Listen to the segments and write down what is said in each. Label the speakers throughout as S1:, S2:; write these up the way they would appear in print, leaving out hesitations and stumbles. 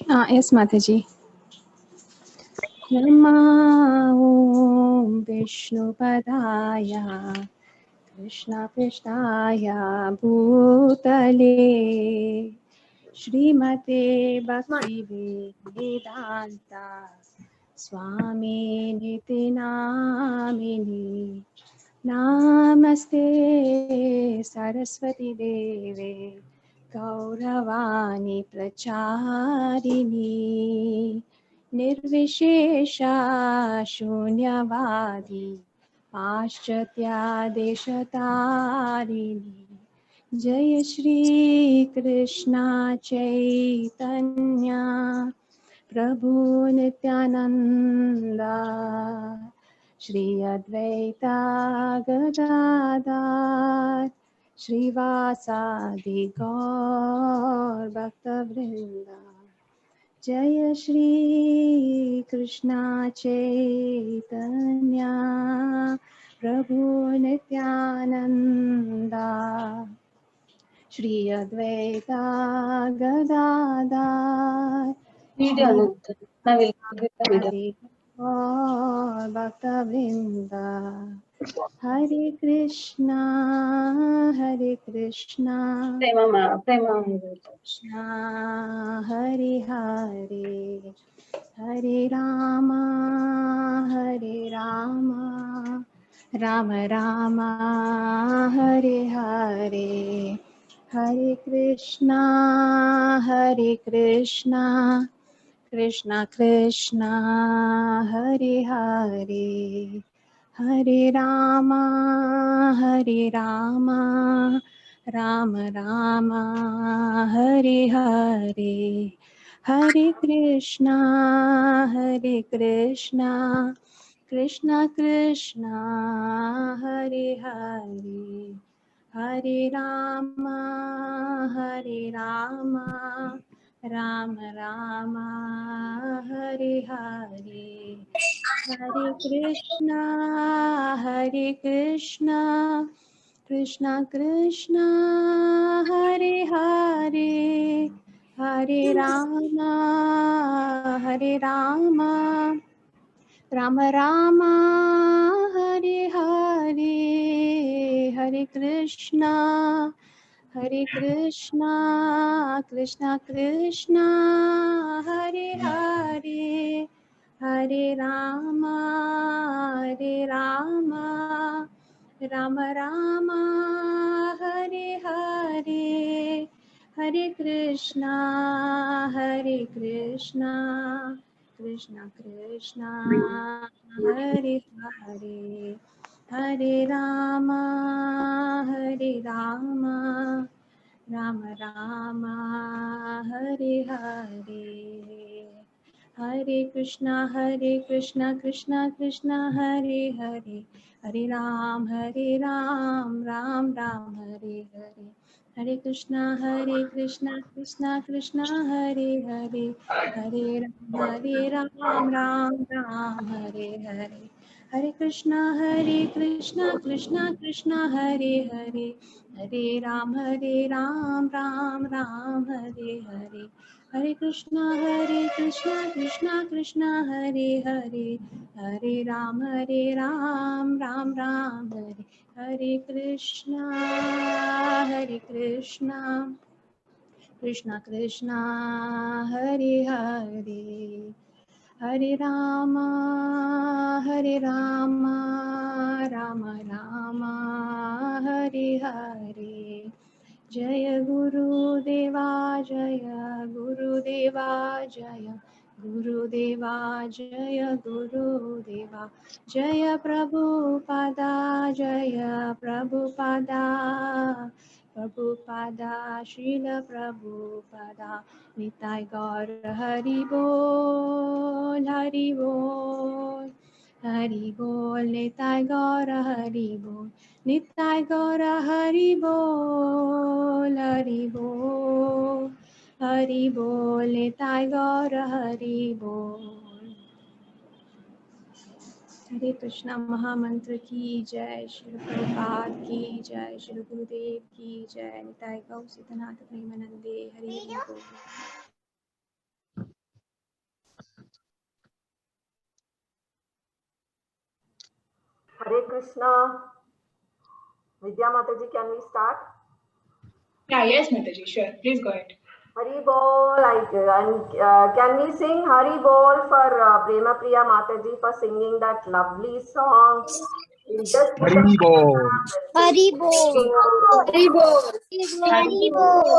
S1: Yes, Mataji. Namo Vishnu Padaya Krishna Krishnaya Bhutale Srimate Bhakti Vedanta Swami Niti Namini Namaste Saraswati Deve Gauravani Pracharini Nirvishesha Shunyavadi Paschatya Deshatarini Jaya Shri Krishna Chaitanya Prabhu Nityananda Shri Advaita Gadadhar Shrivasadi Gaur Bhaktavrinda Jaya Shri Krishna Chaitanya Prabhu Nityananda Shri Advaita Gadadhar
S2: Video
S1: Shri
S2: look. I will give the video.
S1: Hare Gaur Bhaktavrinda Hare Krishna
S2: Prema, Prema.
S1: Krishna Hare Hare Hare Rama Rama Rama Hare Hare Hare Krishna Krishna Krishna Hare Hare Hare Rama Rama Rama Hare Hare Hare Krishna Krishna Krishna Hare Hare Hare Rama Rama Rama Hare Hare Hare Krishna Krishna Krishna Hare Hare Hare Rama Rama Rama Hare Hare Hare Krishna Krishna Krishna Hare Hare Hare Rama Rama Rama Hare Hare Hare Krishna Krishna Krishna Hare Hare Hare Rama Rama Rama Hare Hare Hare Krishna Krishna Krishna Hare Hare Hare Ram Ram Ram Hare Hare Hare Krishna Krishna Krishna Hare Hare Hare Ram Ram Ram Hare Hare Hare Krishna Krishna Hare Hare Hare Ram Ram Ram Hare Hare Hare Krishna Krishna Hare Hare Hare Ram Ram Ram Hare Hare Krishna Krishna Krishna Hare Hare Hare Rama Rama Rama Hare Hare Jaya Guru Deva Jaya Guru Deva Jaya Guru Deva Jaya Guru Deva Jaya Prabhupada Jaya Prabhupada Prabhupada Srila Prabhupada Nitai Gaur Hari Bol Hari Bol Hari Bol Nitai Gaur Hari Bol Nitai Gaura Hari Bol Hari Bol Hari Bol Nitai Gaura Hari Bol Hare Krishna Mahamantra की जय श्री प्रभुपाद की जय श्री गुरुदेव की जय निताय गौ सिद्धनाथ प्रेमानंदे हरि बोल।
S3: Hare Krishna. Vidya Mataji, can we start?
S4: Yeah, yes, Mataji, sure. Please go ahead.
S3: Hari Bol. Can we sing Hari Bol for Prema Priya Mataji for singing that lovely song? We'll just put
S5: Hari Bol.
S1: Hari Bol.
S2: Hari Bol.
S1: Hari Bol.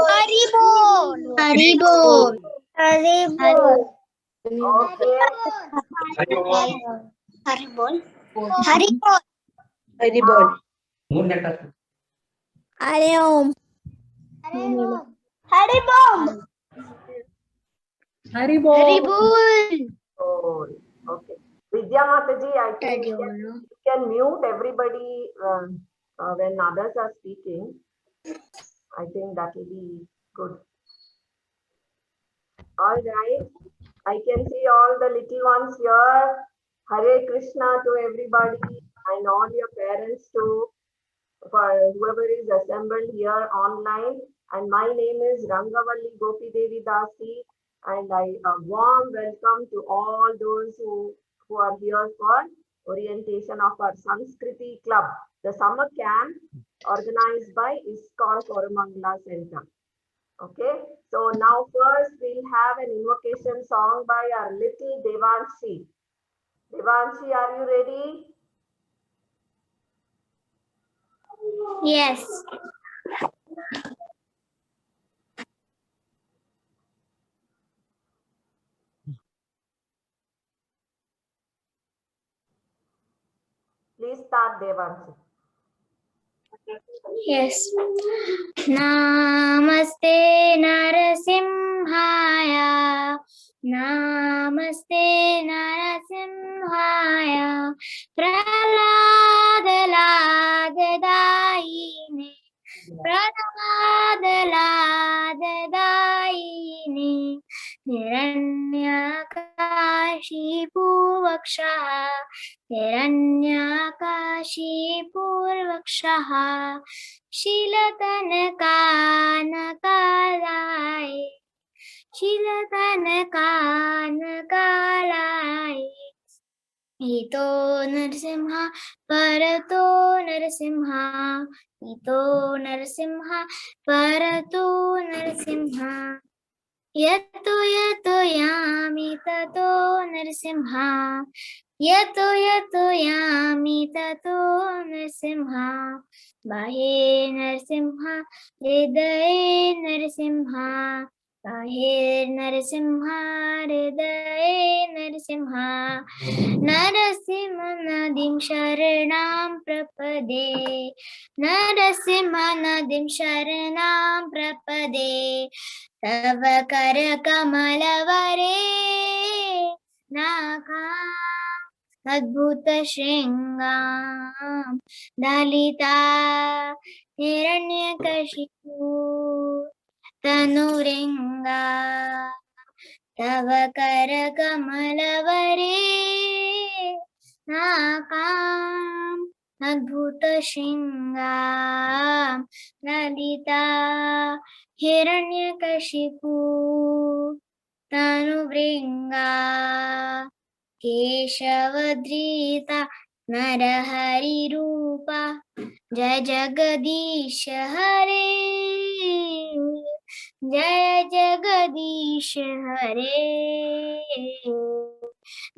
S1: Hari Bol.
S2: Hari Bol.
S1: Hari Bol.
S3: Okay.
S5: Hari Bol.
S1: Hari Bol. Hari Bol.
S2: Hari Bol.
S1: Hari Om. Hari Bol.
S2: Hari Bol.
S1: Hari Bol.
S3: Oh, okay. Vidya Mataji, I think you can mute everybody when others are speaking. I think that will be good. All right. I can see all the little ones here. Hare Krishna to everybody and all your parents too, for whoever is assembled here online. And my name is Rangavalli Gopi Devi Dasi, and a warm welcome to all those who are here for orientation of our Sanskriti Club, the summer camp organized by ISKCON Koramangala Center. Okay, so now first we'll have an invocation song by our little Devanshi. Devanshi, are you ready?
S1: Yes.
S3: Please start, Devanshi.
S1: Yes. Namaste Narasimhaya. Namaste Narasimhaya. Praladadayine. Praladadayine. Hiranyakashipurvakshaha. Hiranyakashipurvakshaha. Shilatanakanakalai. Shilatanakanakalai. Ito Narasimha, Parato Narasimha. Ito Narasimha, Parato Narasimha. Yato yato yami tato Narasimha. Yato yato yami tato Narasimha. Bahe Narasimha, Hridaye Narasimha. Bahe Narasimha, Hridaye Narasimha. Narasimha Nadim Sharanam Prapade. Narasimha Nadim Sharanam Prapade. Tava Kara Kamalavare Nakam Adbhuta Shringam Dalita Hiranyakashipu Tanuringa. Tava Kara Kamalavare Nakam Adbhuta Shringam Dalita Hiranyakashipu Tanuvringa. Keshavadrita Narahari Rupa. Jai Jagadish Hare. Jai Jagadish Hare.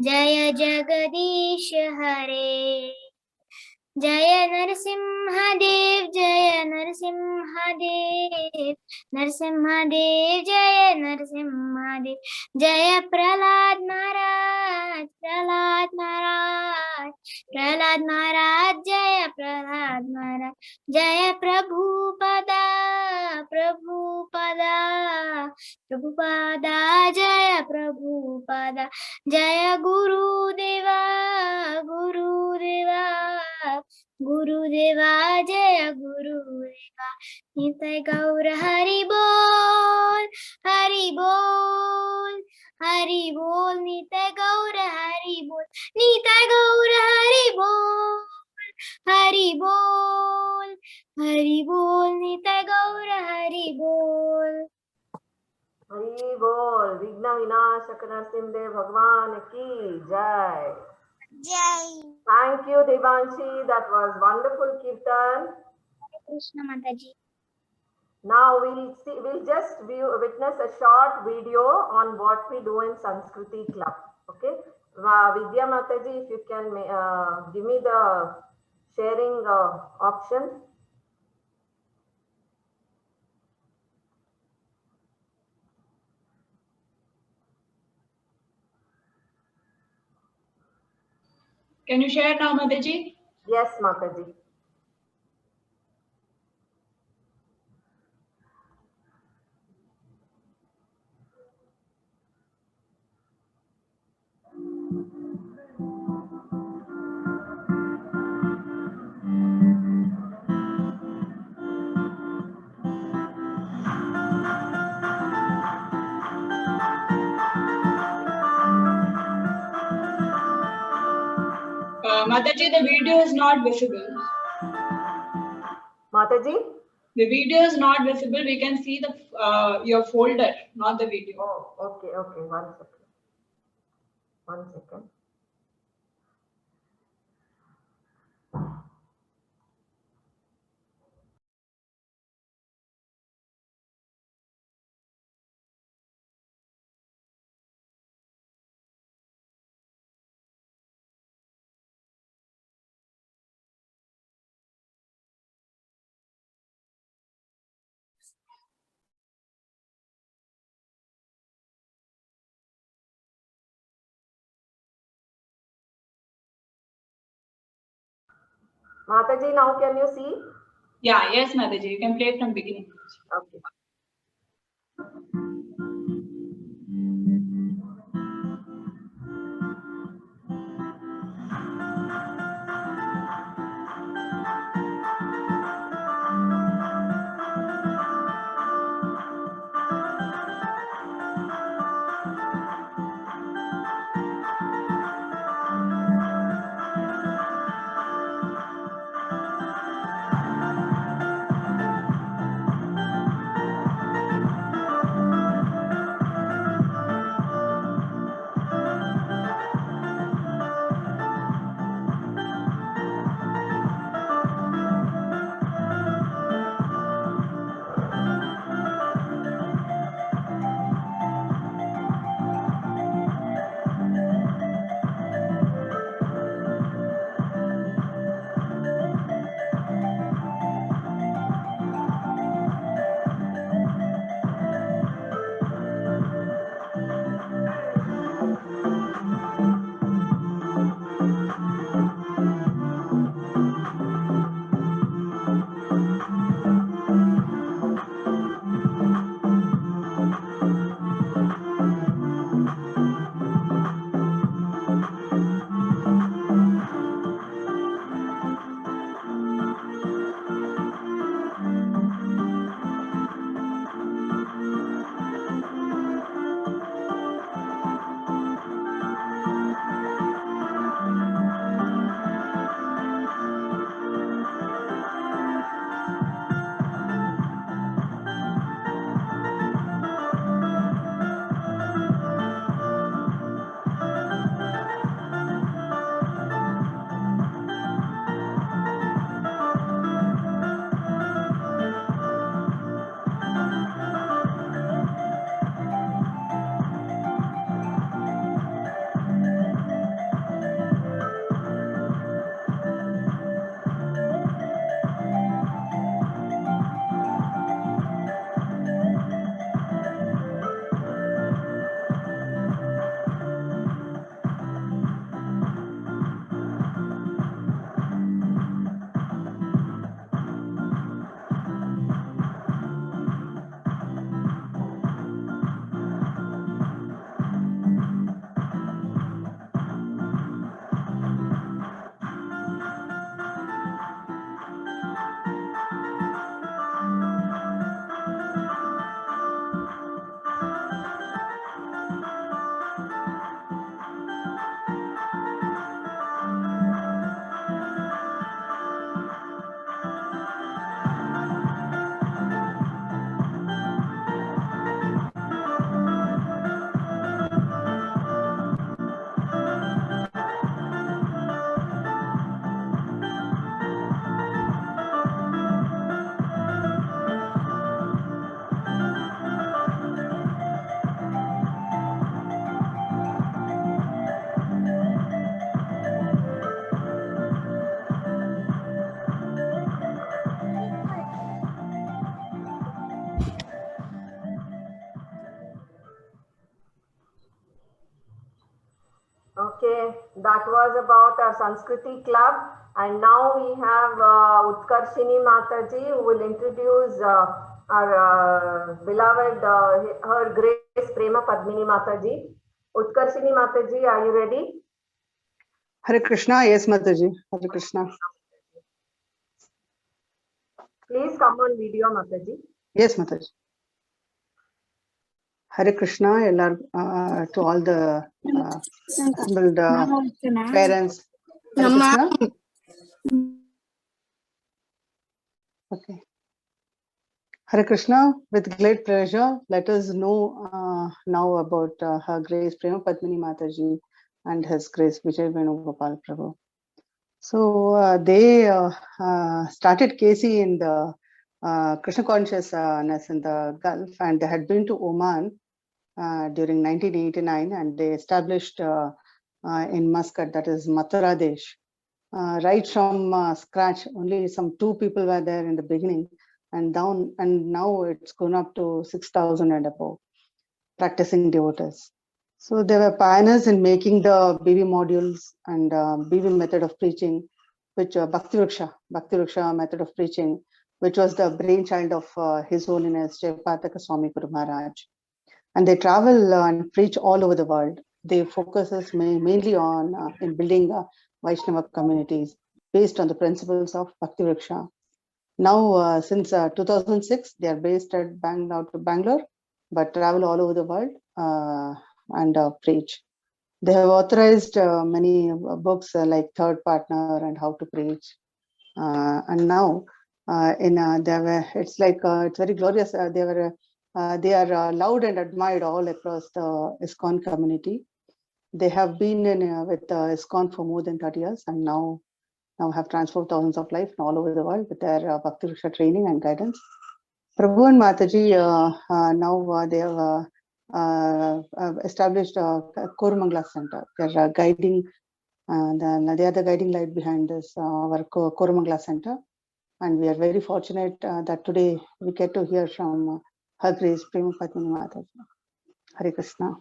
S1: Jai Jagadish Hare. Jaya Narasimhadev, Jaya Narasimhadev, Narasimhadev, Jaya Narasimhadev, Jaya Prahlad Maharaj, Prahlad Maharaj, Prahlad Maharaj, Jaya Prahlad Maharaj, Jaya Prabhupada, Prabhupada, Prabhupada, Jaya Prabhupada, Jaya Guru Deva, Guru Deva. Gurudeva Jaya Gurudeva. Nitai Gaur Hari Bol, Hari Bol, Hari Bol. Nitai Gaur Hari Bol, Nitai Gaur Hari Bol, Hari Bol, Hari Bol. Nitai Gaur Hari Bol.
S3: Hari Bol. Vigna Vinashaka Narasimha Bhagwan ki Jai.
S1: Jai.
S3: Thank you, Devanshi. That was wonderful kirtan.
S2: Krishna Mataji.
S3: Now we'll just witness a short video on what we do in Sanskriti club. Okay, Vidya Mataji, if you can give me the sharing option.
S4: Can you share now, Mataji?
S3: Yes, Mataji.
S4: Mataji, the video is not visible.
S3: Mataji?
S4: The video is not visible. We can see the your folder, not the video.
S3: Oh, okay, okay. 1 second. 1 second. Mataji, now can you see?
S4: Yeah, yes, Mataji. You can play it from beginning.
S3: Okay. Okay, that was about our Sanskriti club, and now we have Utkarshini Mataji, who will introduce our beloved, her Grace Prema Padmini Mataji. Utkarshini Mataji, are you ready?
S6: Hare Krishna, yes, Mataji. Hare Krishna.
S3: Please come on video, Mataji.
S6: Yes, Mataji. Hare Krishna, to all the assembled parents. Hare Krishna. Okay. Hare Krishna, with great pleasure, let us know now about Her Grace Prema Padmini Mataji and His Grace Vijay Venugopal Prabhu. So they started KC in the Krishna consciousness in the Gulf, and they had been to Oman during 1989, and they established in Muscat, that is Mathura Desh. Right from scratch, only some 2 people were there in the beginning, and now it's gone up to 6,000 and above practicing devotees. So they were pioneers in making the BV modules and BV method of preaching, which Bhakti Vriksha method of preaching, which was the brainchild of His Holiness Jayapataka Swami Guru Maharaj. And they travel and preach all over the world. They focuses mainly on in building Vaishnava communities based on the principles of Bhakti Vriksha. Now, since 2006, they are based at Bangalore, but travel all over the world and preach. They have authorized many books like Third Partner and How to Preach. And now, it's very glorious. They are loved and admired all across the ISKCON community. They have been with ISKCON for more than 30 years, and now have transformed thousands of lives all over the world with their Bhakti Vriksha training and guidance. Prabhu and Mataji now they have established a Koromangala Center. They are guiding, they are the guiding light behind this our Koromangala Center, and we are very fortunate that today we get to hear from Her Grace Prema Padmini Mataji. Hare Krishna.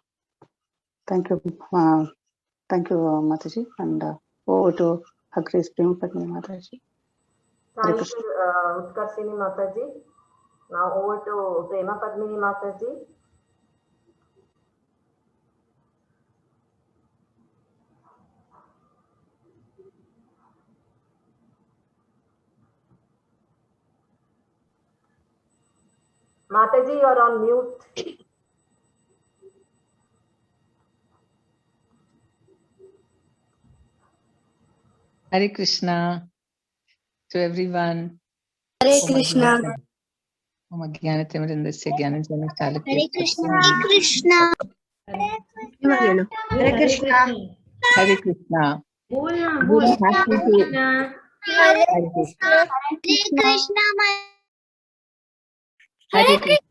S6: Thank you, Mataji, and over to Her Grace Prema Padmini Mataji.
S3: Thank you, Utkarshini Mataji. Now over to Prema Padmini Mataji. Mataji, you are on mute.
S7: Hare Krishna to everyone.
S2: Hare Krishna.
S7: Om Jnanatimidandasya Jnananjana
S2: Hare Krishna. Hare Krishna.
S1: Hare Krishna.
S7: Hare Krishna. Really happy to
S2: Hare Krishna.
S7: Hare Krishna.
S2: Hare Krishna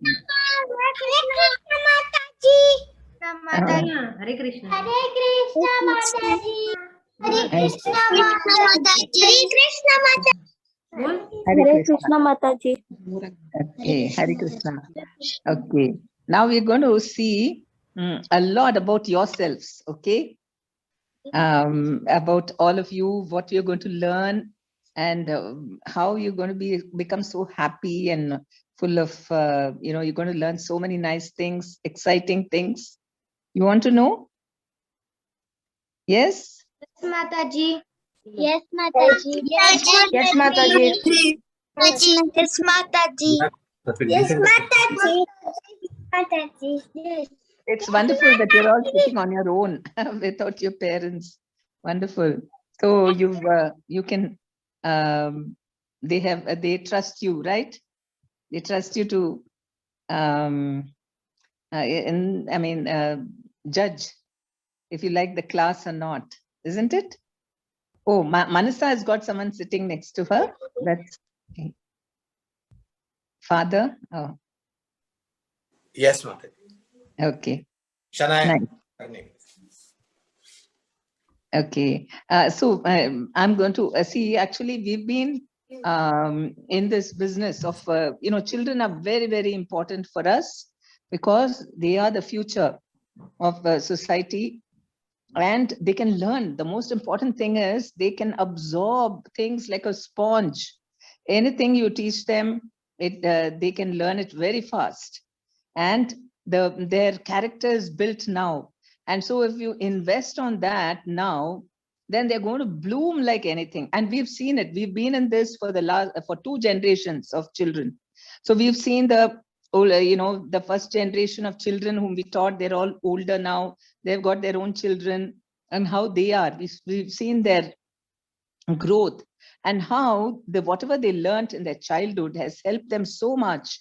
S2: Mataji. Hare Krishna Mataji. Hare Krishna Mataji.
S7: Okay, Hare Krishna. Okay, now we're going to see a lot about yourselves, okay? About all of you, what you're going to learn, and how you're going to become so happy and full of, you're going to learn so many nice things, exciting things. You want to know? Yes?
S2: Yes, Mataji. Yes, Mataji. Yes, Mataji. Yes, Mataji. Yes, Mataji. Mataji. Yes.
S7: It's wonderful that you're all sitting on your own without your parents. Wonderful. So you can, they trust you, right? They trust you to, judge if you like the class or not, isn't it? Oh, Manasa has got someone sitting next to her. That's okay. Father. Oh.
S5: Yes, Mataji.
S7: Okay.
S5: Shania.
S7: Nice. Okay. So I'm going to see. Actually, we've been in this business of children are very, very important for us because they are the future of society. and they can learn. The most important thing is they can absorb things like a sponge. Anything you teach them, they can learn it very fast. And their character is built now. And so if you invest on that now, then they're going to bloom like anything. And we've seen it. We've been in this for for 2 generations of children. So we've seen the first generation of children whom we taught, they're all older now. They've got their own children, and how they are. We've seen their growth, and how whatever they learned in their childhood has helped them so much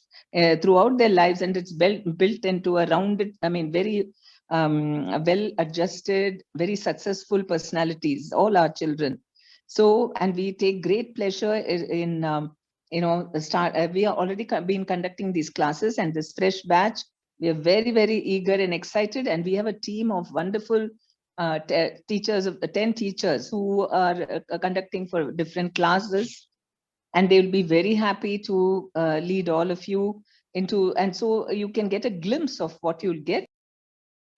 S7: throughout their lives, and it's built into a rounded, very well-adjusted, very successful personalities, all our children. So, and we take great pleasure in we are already been conducting these classes, and this fresh batch, we are very, very eager and excited, and we have a team of wonderful teachers, of 10 teachers who are conducting for different classes, and they will be very happy to lead all of you into, and so you can get a glimpse of what you'll get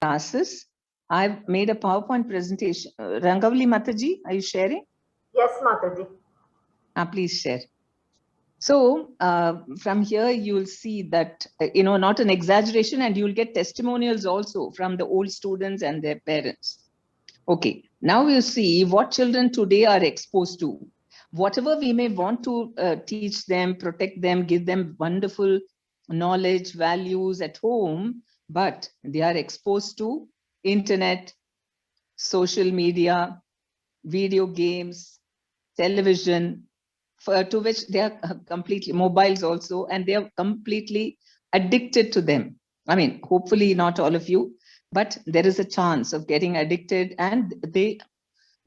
S7: classes. I've made a PowerPoint presentation. Rangavali Mataji, are you sharing?
S3: Yes, Mataji.
S7: Please share. So from here, you'll see that, not an exaggeration, and you'll get testimonials also from the old students and their parents. Okay, now we'll see what children today are exposed to. Whatever we may want to teach them, protect them, give them wonderful knowledge, values at home, but they are exposed to internet, social media, video games, television, to which they are completely, mobiles also, and they are completely addicted to them. Hopefully not all of you, but there is a chance of getting addicted, and they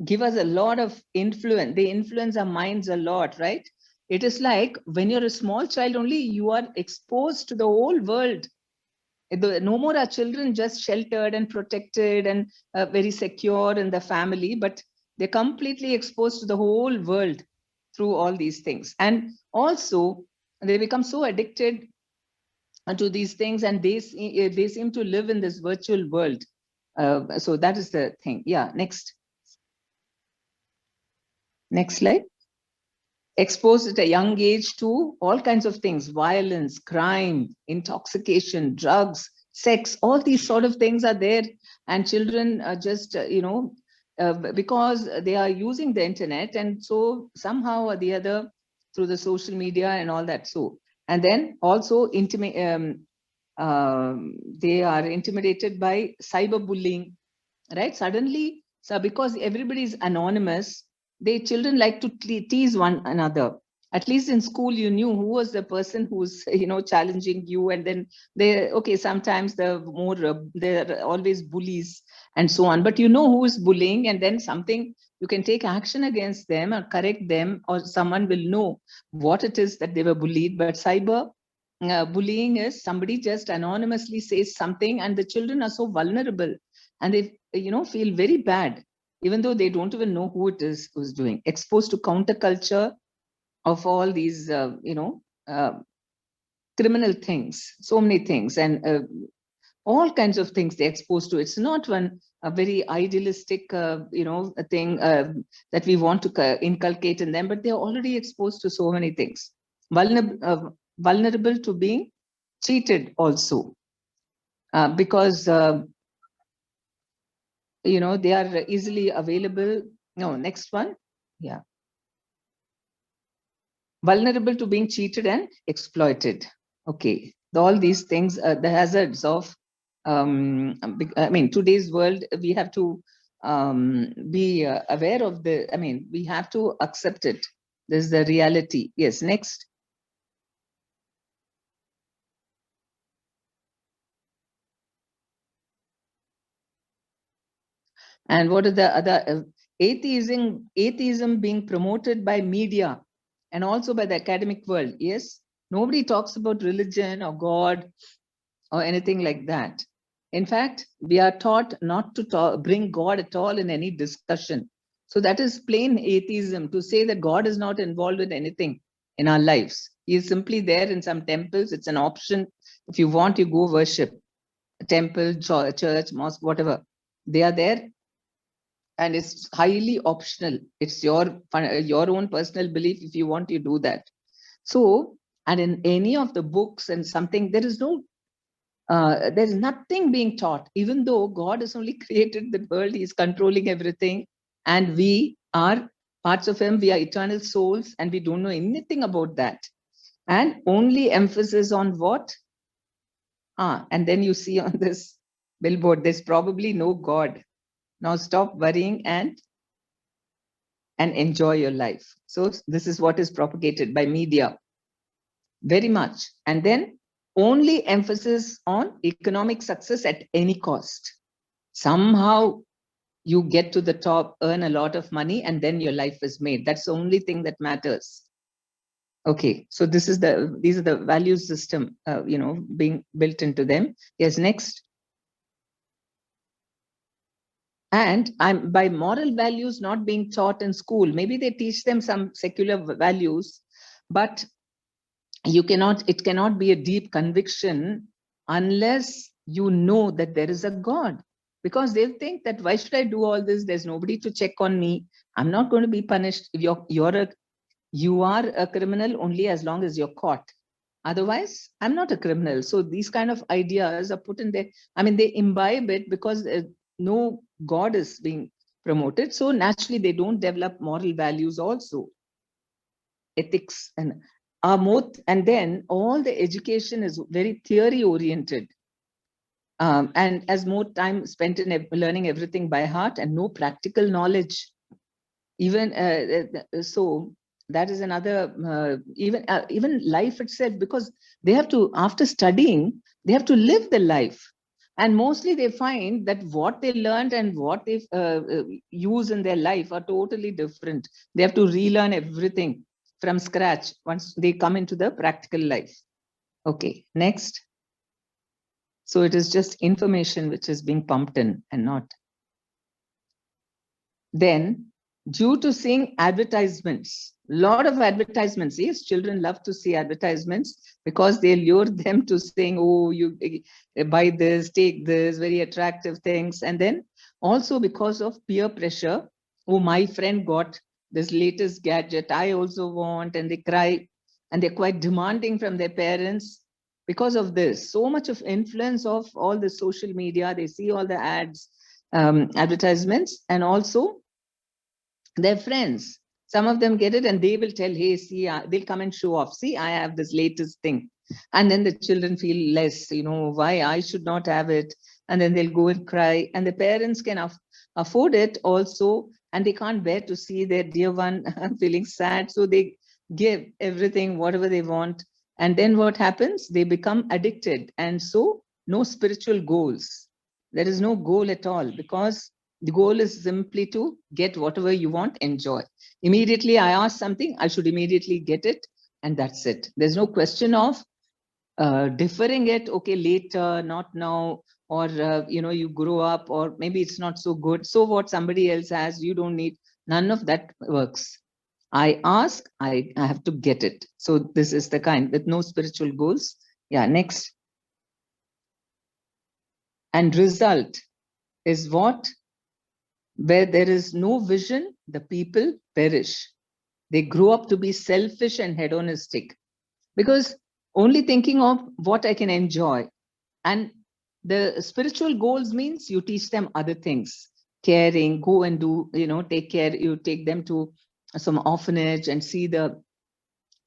S7: give us a lot of influence. They influence our minds a lot, right? It is like when you're a small child only, you are exposed to the whole world. No more are children just sheltered and protected and very secure in the family, but they're completely exposed to the whole world through all these things. And also they become so addicted to these things, and they seem to live in this virtual world. So that is the thing. Yeah, next slide. Exposed at a young age to all kinds of things: violence, crime, intoxication, drugs, sex, all these sort of things are there. And children are just, because they are using the internet, and so somehow or the other through the social media and all that. So, and then also they are intimidated by cyberbullying, right? Suddenly, so because everybody is anonymous, children like to tease one another. At least in school, you knew who was the person who's, challenging you. And then sometimes they're always bullies and so on, but who is bullying, and then something, you can take action against them or correct them, or someone will know what it is that they were bullied. But cyber bullying is somebody just anonymously says something, and the children are so vulnerable, and they, feel very bad, even though they don't even know who it is who's doing. Exposed to counterculture of all these, criminal things, so many things, and all kinds of things they're exposed to. It's not a very idealistic, thing that we want to inculcate in them, but they're already exposed to so many things. Vulnerable to being cheated also, because they are easily available. No, next one. Yeah. Vulnerable to being cheated and exploited. Okay. All these things, the hazards of, today's world, we have to be aware of we have to accept it. This is the reality. Yes, next. And what are the other atheism being promoted by media and also by the academic world? Yes, nobody talks about religion or God or anything like that. In fact, we are taught not to bring God at all in any discussion. So that is plain atheism, to say that God is not involved in anything in our lives. He is simply there in some temples. It's an option. If you want, you go worship a temple, church, mosque, whatever. They are there. and it's highly optional. It's your own personal belief. If you want, you do that. So, and in any of the books and something, there's nothing being taught, even though God has only created the world, he's controlling everything, and we are parts of him, we are eternal souls, and we don't know anything about that. And only emphasis on what? And then you see on this billboard, there's probably no God. Now stop worrying and enjoy your life. So this is what is propagated by media very much. And then only emphasis on economic success at any cost. Somehow you get to the top, earn a lot of money, and then your life is made. That's the only thing that matters. Okay, so these are the value system, being built into them. Yes, next. And by moral values not being taught in school, maybe they teach them some secular values, but it cannot be a deep conviction unless you know that there is a God. Because they'll think that, why should I do all this? There's nobody to check on me. I'm not going to be punished. You are a criminal only as long as you're caught. Otherwise, I'm not a criminal. So these kind of ideas are put in there. I mean, they imbibe it because no God is being promoted. So naturally, they don't develop moral values also. Ethics and then all the education is very theory oriented. And as more time spent in learning everything by heart and no practical knowledge. Even so, that is another, even life itself, because they have to, after studying, they have to live the life. And mostly they find that what they learned and what they use in their life are totally different. They have to relearn everything from scratch once they come into the practical life. Okay, next. So it is just information which is being pumped in and not. Then, due to seeing advertisements, lot of advertisements. Yes, children love to see advertisements because they lure them to saying, oh, you buy this, take this, very attractive things. And then also because of peer pressure, oh, my friend got this latest gadget, I also want, and they cry, and they're quite demanding from their parents because of this. So much of influence of all the social media, they see all the ads, advertisements, and also their friends. Some of them get it and they will tell, hey, see, they'll come and show off. See, I have this latest thing. And then the children feel less, why I should not have it. And then they'll go and cry. And the parents can afford it also. And they can't bear to see their dear one feeling sad. So they give everything, whatever they want. And then what happens? They become addicted. And so no spiritual goals. There is no goal at all, because the goal is simply to get whatever you want, enjoy. Immediately I ask something, I should immediately get it, and that's it. There's no question of deferring it, okay, later, not now, or, you grow up, or maybe it's not so good. So what somebody else has, you don't need, none of that works. I ask, I have to get it. So this is the kind with no spiritual goals. Yeah, next. And result is what? Where there is no vision, the people perish. They grow up to be selfish and hedonistic, because only thinking of what I can enjoy. And the spiritual goals means you teach them other things, caring, go and do, take care, you take them to some orphanage and see the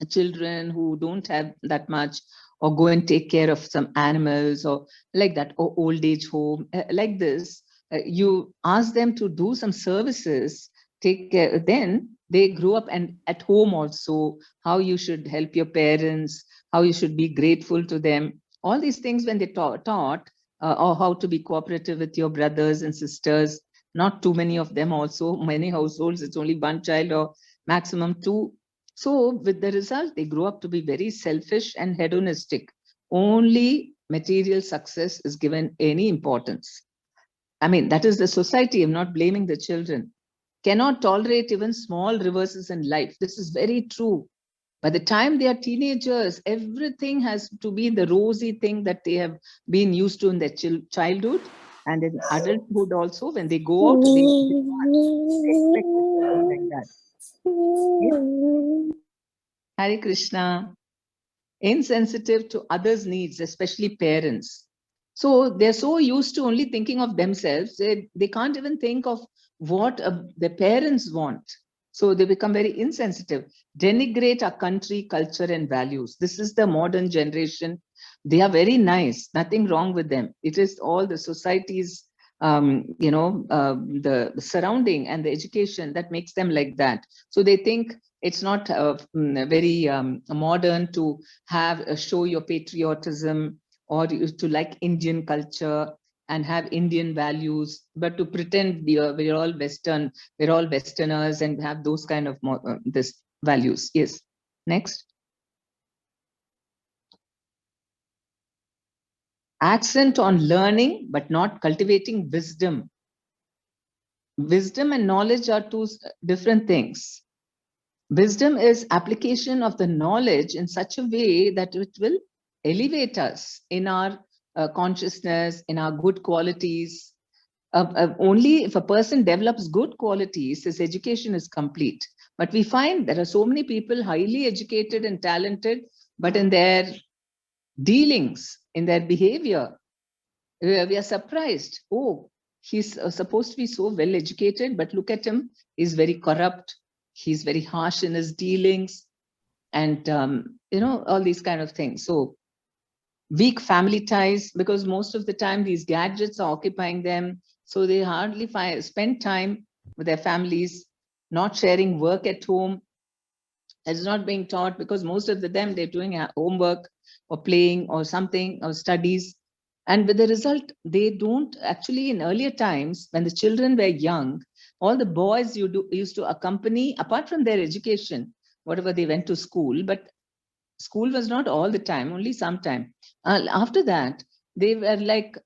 S7: children who don't have that much, or go and take care of some animals, or like that, or old age home, like this. You ask them to do some services, take care, then they grow up, and at home also, how you should help your parents, how you should be grateful to them. All these things when they taught, or how to be cooperative with your brothers and sisters, not too many of them also, many households, it's only one child or maximum two. So with the result, they grow up to be very selfish and hedonistic. Only material success is given any importance. I mean, that is the society. I'm not blaming the children. Cannot tolerate even small reverses in life. This is very true. By the time they are teenagers, everything has to be the rosy thing that they have been used to in their childhood. And in adulthood also, when they go out, they expect it to be like that. Yes? Hare Krishna. Insensitive to others' needs, especially parents. So they're so used to only thinking of themselves, they can't even think of what their parents want. So they become very insensitive, denigrate our country, culture, and values. This is the modern generation. They are very nice, nothing wrong with them. It is all the society's, the surrounding and the education that makes them like that. So they think it's not very modern to show your patriotism or to like Indian culture and have Indian values, but to pretend we're all Western, we're all Westerners and have those kind of this values. Yes. Next. Accent on learning, but not cultivating wisdom. Wisdom and knowledge are two different things. Wisdom is application of the knowledge in such a way that it will elevate us in our consciousness, in our good qualities. Only if a person develops good qualities, his education is complete. But we find there are so many people highly educated and talented, but in their dealings, in their behavior, we are surprised. Oh, he's supposed to be so well educated, but look at him, he's very corrupt. He's very harsh in his dealings and, all these kind of things. So weak family ties, because most of the time these gadgets are occupying them. So they hardly spend time with their families, not sharing work at home. It's not being taught because most of the time they're doing homework or playing or something or studies. And with the result, they don't actually, in earlier times, when the children were young, all the boys used to accompany, apart from their education, whatever they went to school, but school was not all the time, only sometime. After that, they were like,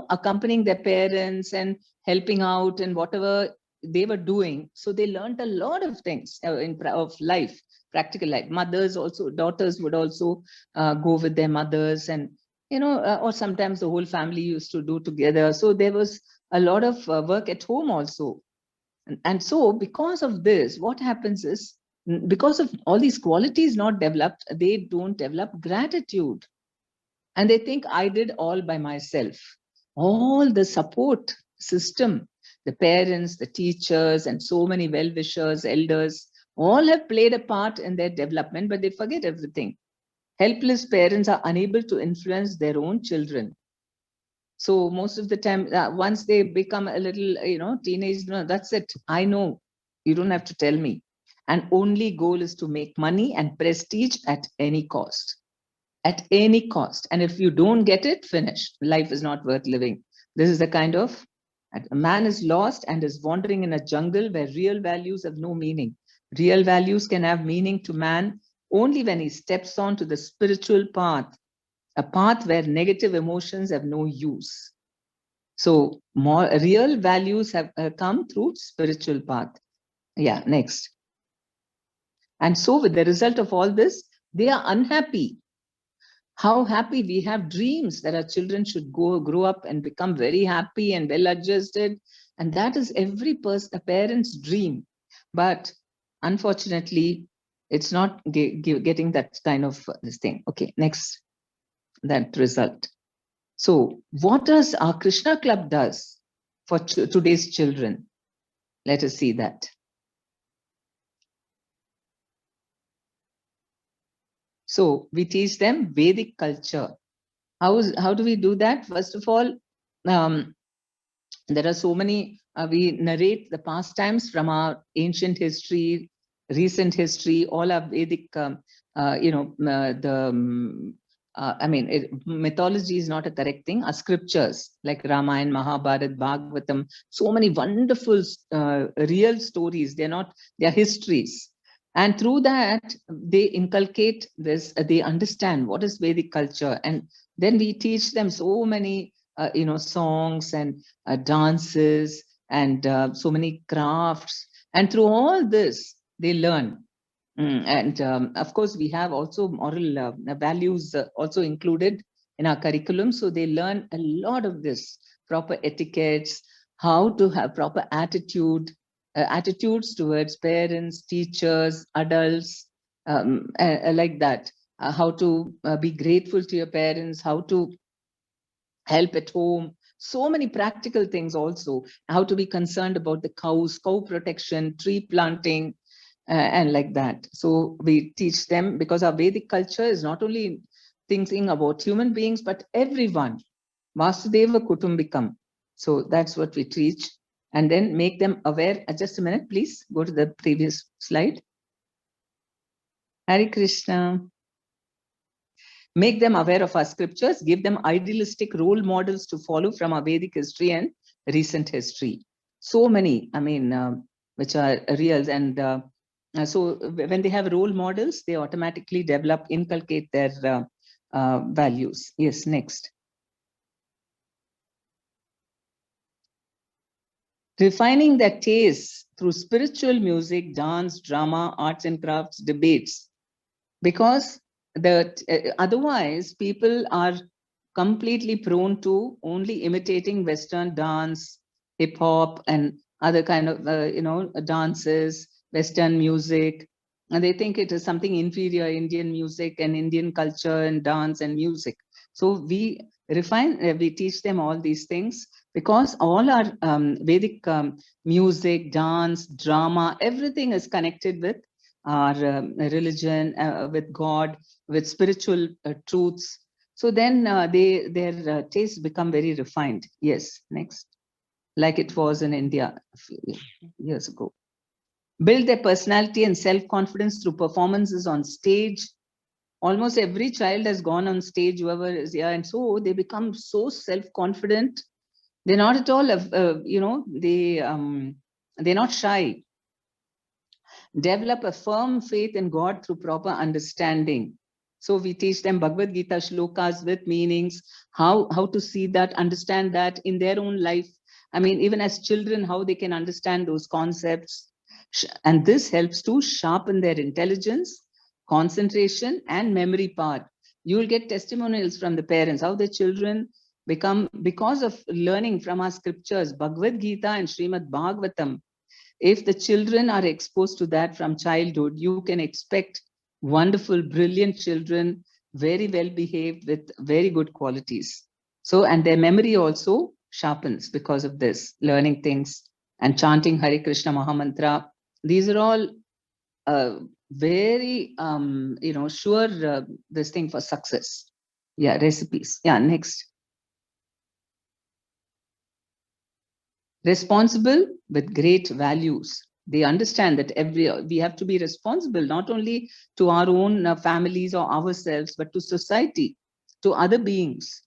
S7: accompanying their parents and helping out and whatever they were doing. So they learned a lot of things of life, practical life. Mothers also, daughters would also go with their mothers and, or sometimes the whole family used to do together. So there was a lot of work at home also. And so because of this, what happens is, because of all these qualities not developed, they don't develop gratitude. And they think I did all by myself. All the support system, the parents, the teachers, and so many well-wishers, elders, all have played a part in their development, but they forget everything. Helpless parents are unable to influence their own children. So most of the time, once they become a little, teenage, that's it. I know, you don't have to tell me. And only goal is to make money and prestige at any cost. At any cost. And if you don't get it, finish. Life is not worth living. This is the kind of, a man is lost and is wandering in a jungle where real values have no meaning. Real values can have meaning to man only when he steps on to the spiritual path, a path where negative emotions have no use. So more real values have come through spiritual path. Yeah, next. And so with the result of all this, they are unhappy. How happy we have dreams that our children should grow up and become very happy and well adjusted. And that is every a parent's dream. But unfortunately, it's not getting that kind of this thing. Okay, next, that result. So what does our Krishna Club does for today's children? Let us see that. So we teach them Vedic culture. How do we do that? First of all, there are so many, we narrate the past times from our ancient history, recent history, all our Vedic, mythology is not a correct thing. Our scriptures like Ramayana, Mahabharata, Bhagavatam, so many wonderful real stories. They're histories. And through that, they inculcate this, they understand what is Vedic culture. And then we teach them so many, songs and dances and so many crafts. And through all this, they learn. And of course, we have also moral values also included in our curriculum. So they learn a lot of this proper etiquettes, how to have proper attitudes towards parents, teachers, adults, like that. How to be grateful to your parents, how to help at home. So many practical things also. How to be concerned about the cows, cow protection, tree planting, and like that. So we teach them, because our Vedic culture is not only thinking about human beings, but everyone. Vasudeva Kutumbikam. So that's what we teach. And then make them aware. Just a minute, please. Go to the previous slide. Hare Krishna. Make them aware of our scriptures. Give them idealistic role models to follow from our Vedic history and recent history. So many, I mean, which are real. And so when they have role models, they automatically develop, inculcate their values. Yes, next. Refining their tastes through spiritual music, dance, drama, arts and crafts, debates. Because otherwise people are completely prone to only imitating Western dance, hip hop, and other kind of dances, Western music, and they think it is something inferior, Indian music and Indian culture and dance and music. So we we teach them all these things, because all our Vedic music, dance, drama, everything is connected with our religion, with God, with spiritual truths. So then their tastes become very refined. Yes, next. Like it was in India a few years ago. Build their personality and self-confidence through performances on stage. Almost every child has gone on stage, whoever is here, and so they become so self-confident. They're not at all, they're not shy. Develop a firm faith in God through proper understanding. So we teach them Bhagavad Gita shlokas with meanings, how to see that, understand that in their own life. I mean, even as children, how they can understand those concepts. And this helps to sharpen their intelligence, concentration, and memory power. You will get testimonials from the parents, how the children become, because of learning from our scriptures, Bhagavad Gita and Srimad Bhagavatam. If the children are exposed to that from childhood, you can expect wonderful, brilliant children, very well behaved with very good qualities. So, and their memory also sharpens because of this, learning things and chanting Hare Krishna Mahamantra. These are all very, sure this thing for success. Yeah, recipes. Yeah, next. Responsible with great values. They understand that we have to be responsible not only to our own families or ourselves, but to society, to other beings.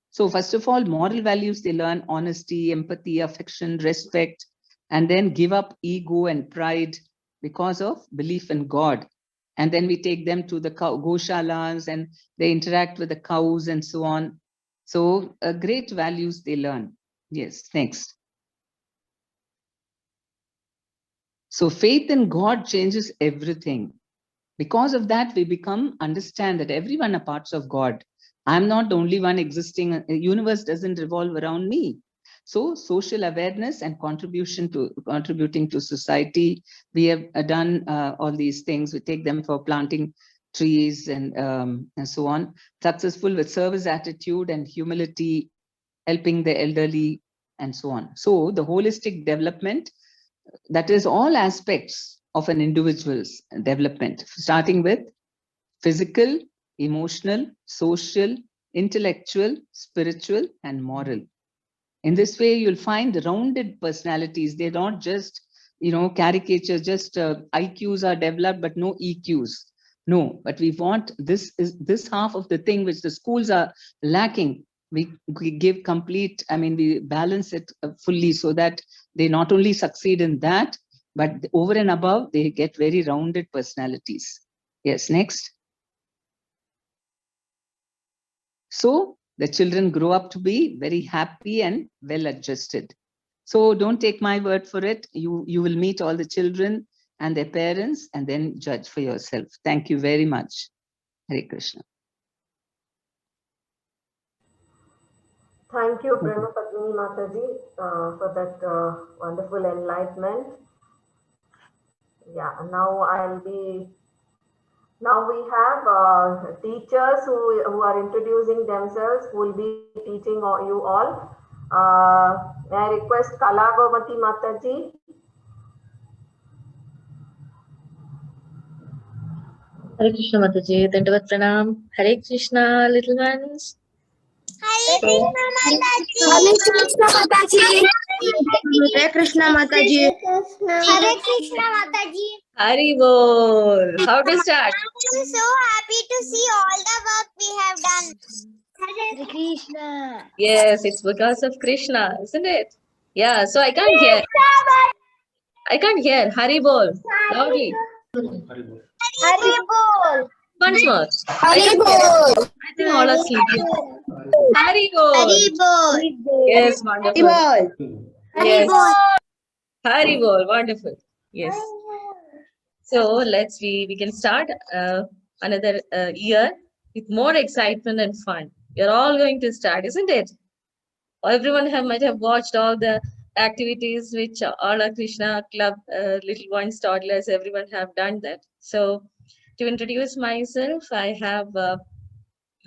S7: So first of all, moral values, they learn honesty, empathy, affection, respect, and then give up ego and pride because of belief in God. And then we take them to the goshalas and they interact with the cows and so on. So great values they learn. Yes, next. So faith in God changes everything. Because of that, we understand that everyone are parts of God. I'm not the only one existing. The universe doesn't revolve around me. So social awareness and contributing to society. We have done all these things. We take them for planting trees and so on. Successful with service attitude and humility, helping the elderly and so on. So the holistic development, that is all aspects of an individual's development, starting with physical, emotional, social, intellectual, spiritual, and moral. In this way, you'll find rounded personalities. They're not just, caricatures, just IQs are developed, but no EQs. No, but we want this half of the thing which the schools are lacking. We give complete, we balance it fully so that they not only succeed in that, but over and above, they get very rounded personalities. Yes, next. So the children grow up to be very happy and well adjusted. So don't take my word for it. You will meet all the children and their parents and then judge for yourself. Thank you very much. Hare Krishna.
S3: Thank you, Prema Padmini Mataji, for that wonderful enlightenment. Yeah, now we have teachers who are introducing themselves, who will be teaching you all. May I request Kala Govati Mataji?
S8: Hare Krishna Mataji, Dandavat Pranam. Hare Krishna, little ones.
S2: Hare Krishna Mataji. Hare Krishna Mataji. Hare Krishna Mataji.
S8: Haribol. How to start?
S2: I'm so happy to see all the work we have done. Hare Krishna.
S8: Yes, it's because of Krishna, isn't it? Yeah, so I can't hear. Haribol. Loudly.
S2: Haribol.
S8: Once more.
S2: Haribol.
S8: I think all are sleeping. Haribol.
S2: Haribol.
S8: Yes, wonderful. Yes. Haribol. Wonderful. Yes. So we can start another year with more excitement and fun. You're all going to start, isn't it? Everyone might have watched all the activities which all our Krishna Club, little ones, toddlers, everyone have done that. So to introduce myself, I have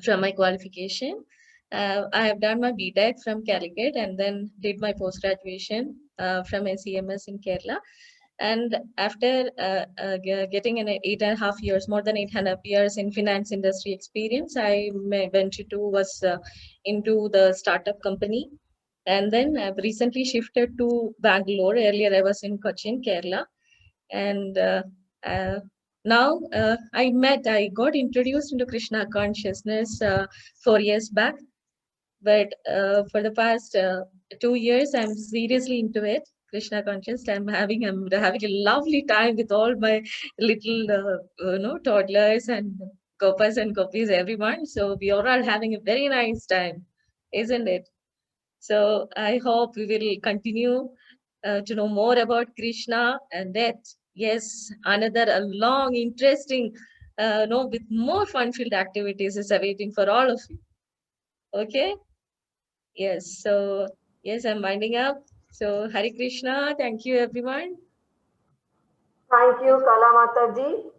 S8: from my qualification, I have done my BTech from Calicut and then did my post-graduation from SEMS in Kerala. And after getting an 8.5 years, more than 8.5 years in finance industry experience, I went into the startup company. And then I've recently shifted to Bangalore. Earlier, I was in Cochin, Kerala. And now I got introduced into Krishna consciousness 4 years back. But for the past 2 years, I'm seriously into it. Krishna conscious. I'm having a lovely time with all my little toddlers and gopas and gopis, everyone. So we are all having a very nice time, isn't it? So I hope we will continue to know more about Krishna, and that another long, interesting, with more fun-filled activities is awaiting for all of you. Okay. Yes. So yes, I'm winding up. So Hare Krishna. Thank you, everyone.
S3: Thank you, Kala Mataji.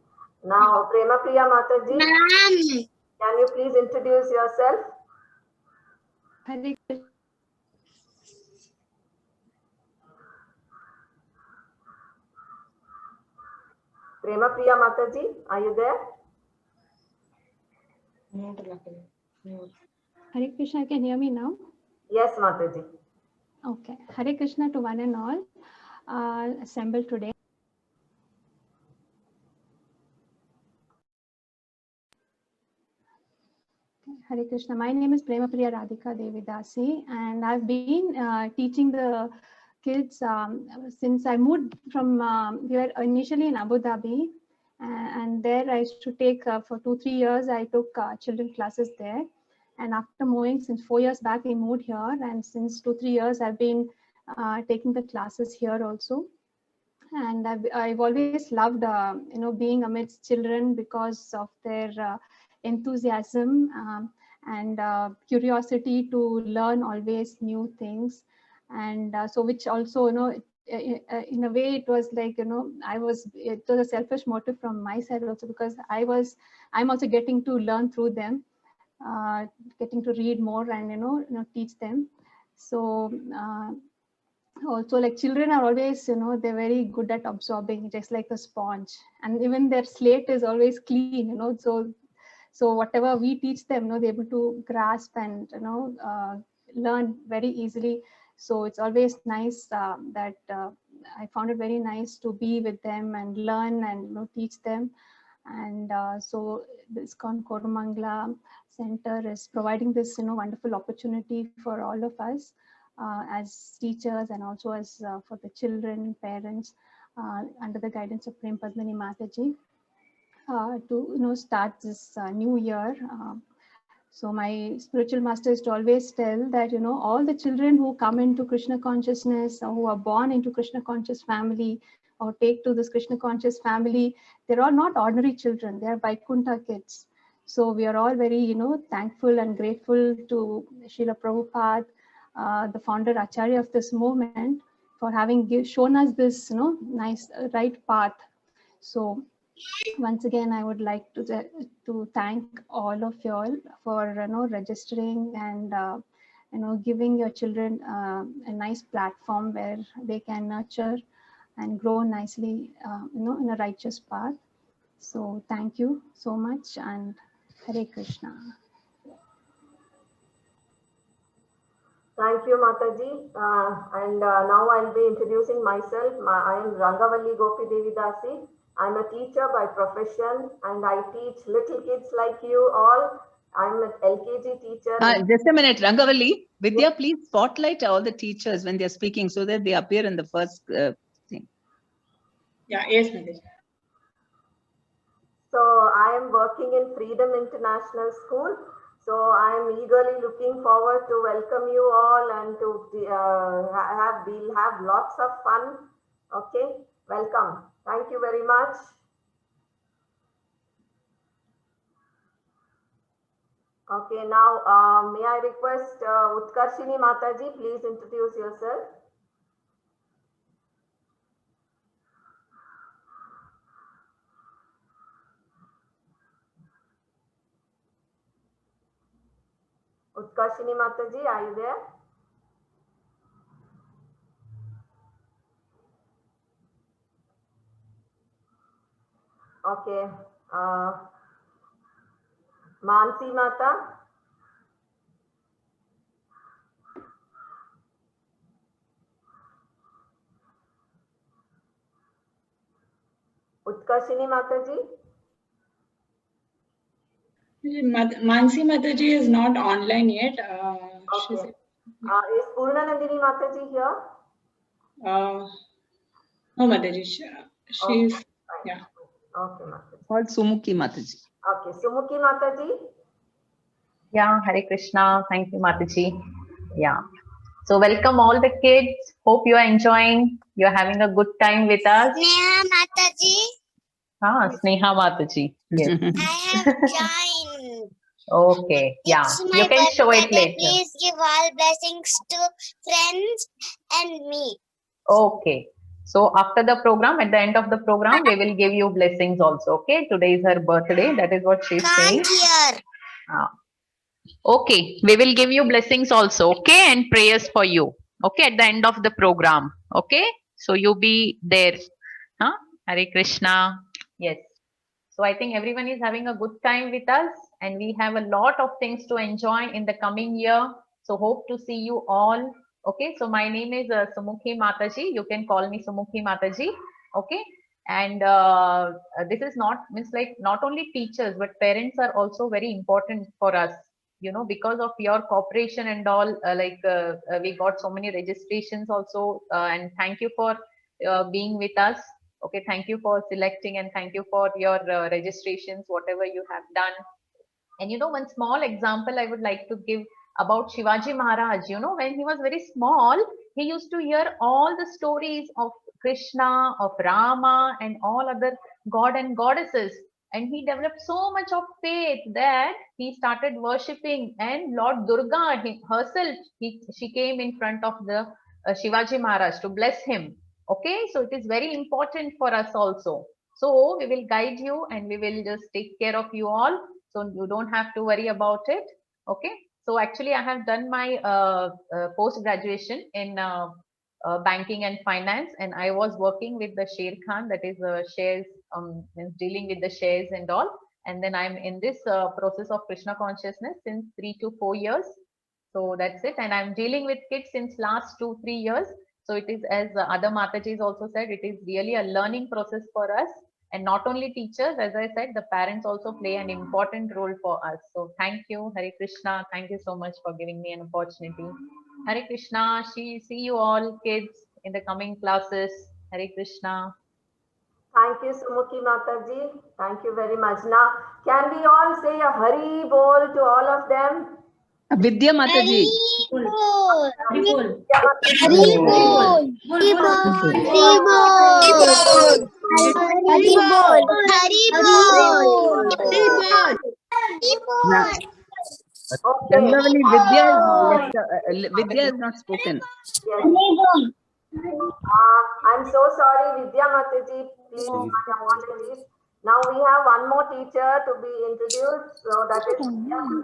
S3: Now, Prema Priya Mataji, can you please introduce yourself?
S1: Hare Krishna.
S3: Prema Priya Mataji, are you there?
S1: Hare Krishna, you can hear me now?
S3: Yes, Mataji.
S1: Okay. Hare Krishna to one and all assembled today. Hare Krishna. My name is Prema Priya Radhika Devidasi, and I've been teaching the kids since I moved from, we were initially in Abu Dhabi, and there I used to take, for 2-3 years, I took children classes there. And after moving, since 4 years back, I moved here, and since 2-3 years, I've been taking the classes here also. And I've always loved, being amidst children because of their enthusiasm and curiosity to learn always new things. And so which also, in a way, it was like, it was a selfish motive from my side also, because I'm also getting to learn through them, getting to read more and, teach them. So also, like, children are always, they're very good at absorbing, just like a sponge, and even their slate is always clean, so whatever we teach them, they're able to grasp and learn very easily. So it's always nice that I found it very nice to be with them and learn and teach them. And so the ISKCON Koramangala Center is providing this wonderful opportunity for all of us as teachers, and also as for the children, parents, under the guidance of Prem Padmini Mataji, to start this new year. So my spiritual master used to always tell that all the children who come into Krishna consciousness, or who are born into Krishna conscious family, or take to this Krishna conscious family, they're all not ordinary children, they are Vaikuntha kids. So we are all very thankful and grateful to Srila Prabhupada the founder Acharya of this movement, for having shown us this, nice right path. So once again, I would like to thank all of you all for registering and giving your children a nice platform where they can nurture and grow nicely, in a righteous path. So thank you so much, and Hare Krishna.
S3: Thank you, Mataji. Now I'll be introducing myself. I am Rangavalli Gopi Devidasi. I'm a teacher by profession, and I teach little kids like you all. I'm an LKG teacher.
S7: Just a minute, Rangavalli. Vidya, please spotlight all the teachers when they're speaking so that they appear in the first thing.
S4: Yeah, yes, Mataji.
S3: So I am working in Freedom International School. So I am eagerly looking forward to welcome you all and to we'll have lots of fun. Okay, welcome. Thank you very much. Okay, now may I request Utkarshini Mataji, please introduce yourself. Utkarshini Mataji, are you there? Okay. Mansi Mata. Utkarshini Mataji.
S4: Mansi Mataji is not online yet.
S3: Okay. Is Purnanandini Mataji here?
S4: No, Mataji. She's
S3: okay,
S4: yeah.
S3: Okay, Mataji.
S7: Called Sumukhi Mataji.
S3: Okay, Sumukhi Mataji.
S9: Yeah, Hare Krishna. Thank you, Mataji. Yeah. So welcome all the kids. Hope you are enjoying. You are having a good time with us.
S2: Sneha Mataji.
S9: Sneha Mataji. Yes.
S2: I have joined.
S9: Okay. Yeah.
S2: It's my
S9: You can show it
S2: birthday.
S9: later.
S2: Please give all blessings to friends and me.
S9: Okay. So after the program, at the end of the program, we will give you blessings also. Okay. Today is her birthday. That is what she's saying.
S2: Can't hear.
S9: Okay. We will give you blessings also. Okay. And prayers for you. Okay. At the end of the program. Okay. So you be there. Hare Krishna. Yes. So I think everyone is having a good time with us, and we have a lot of things to enjoy in the coming year. So hope to see you all. Okay. So my name is Sumukhi Mataji. You can call me Sumukhi Mataji. Okay. And this is not only teachers, but parents are also very important for us, because of your cooperation and all. We got so many registrations also, and thank you for being with us. Okay, thank you for selecting, and thank you for your registrations, whatever you have done. And one small example I would like to give about Shivaji Maharaj. When he was very small, he used to hear all the stories of Krishna, of Rama, and all other god and goddesses. And he developed so much of faith that he started worshipping. And Lord Durga herself, she came in front of the Shivaji Maharaj to bless him. Okay, so it is very important for us also. So we will guide you, and we will just take care of you all. So you don't have to worry about it. Okay. So actually I have done my post-graduation in banking and finance, and I was working with the Sher Khan, that is shares, dealing with the shares and all. And then I'm in this process of Krishna consciousness since 3 to 4 years. So that's it. And I'm dealing with kids since last 2-3 years. So it is, as other Matajis also said, it is really a learning process for us. And not only teachers, as I said, the parents also play an important role for us. So thank you, Hare Krishna. Thank you so much for giving me an opportunity. Hare Krishna. See you all kids in the coming classes. Hare Krishna.
S3: Thank you, Sumukhi Mataji. Thank you very much. Now, can we all say a Hari Bol to all of them?
S7: Vidya Mataji.
S2: Hari Bol. Hari Bol. Hari Bol. Hari Bol. Hari Bol. Hari Bol.
S3: Okay.
S7: Gangavali, Vidya is left, Vidya is not spoken.
S3: Yes. I'm so sorry, Vidya Mataji. Please, my apologies. Now we have one more teacher to be introduced. So that is Vidya Mataji.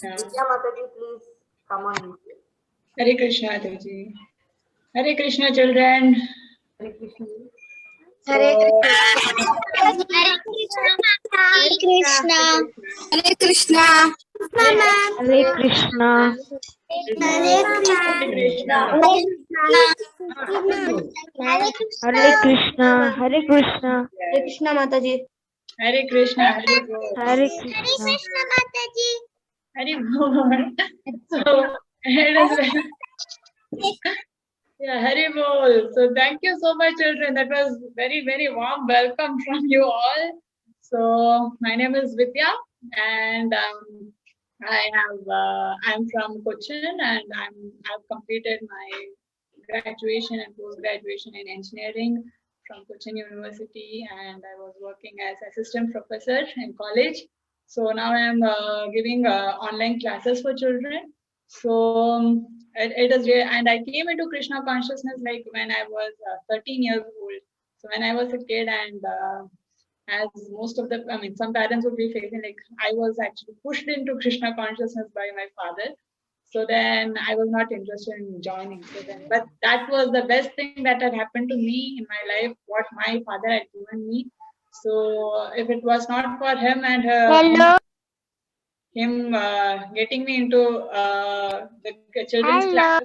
S3: Vidya Mataji, please come on.
S4: Hare Krishna, Mataji. Hare Krishna, children.
S3: Hare Krishna.
S2: Hare Krishna. Hare Krishna. Hare Krishna. Hare Krishna. Hare Krishna. Hare Krishna. Hare Krishna Mataji.
S4: Hare Krishna.
S2: Hare Krishna Mataji.
S4: Hare Bol. So, it is yeah, Hare Bol. So thank you so much, children. That was very, very warm welcome from you all. So my name is Vidya, and I'm from Cochin, and I've completed my graduation and post-graduation in engineering from Cochin University, and I was working as assistant professor in college. So now I'm giving online classes for children. So it is real, and I came into Krishna consciousness like when I was 13 years old. So when I was a kid, and as most of the, I mean, some parents would be facing, like I was actually pushed into Krishna consciousness by my father. So then I was not interested in joining. So then, but that was the best thing that had happened to me in my life, what my father had given me. So if it was not for him and him getting me into the children's class,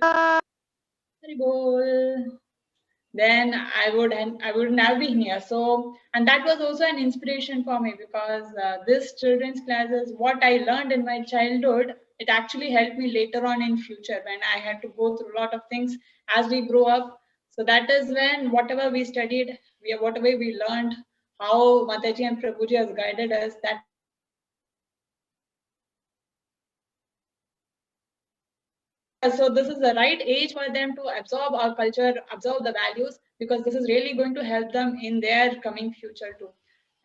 S4: then I wouldn't have been here. So, and that was also an inspiration for me, because this children's classes, what I learned in my childhood, it actually helped me later on in future when I had to go through a lot of things as we grow up. So that is when whatever we studied, whatever we learned, how Mataji and Prabhuji has guided us, that so this is the right age for them to absorb our culture, absorb the values, because this is really going to help them in their coming future too.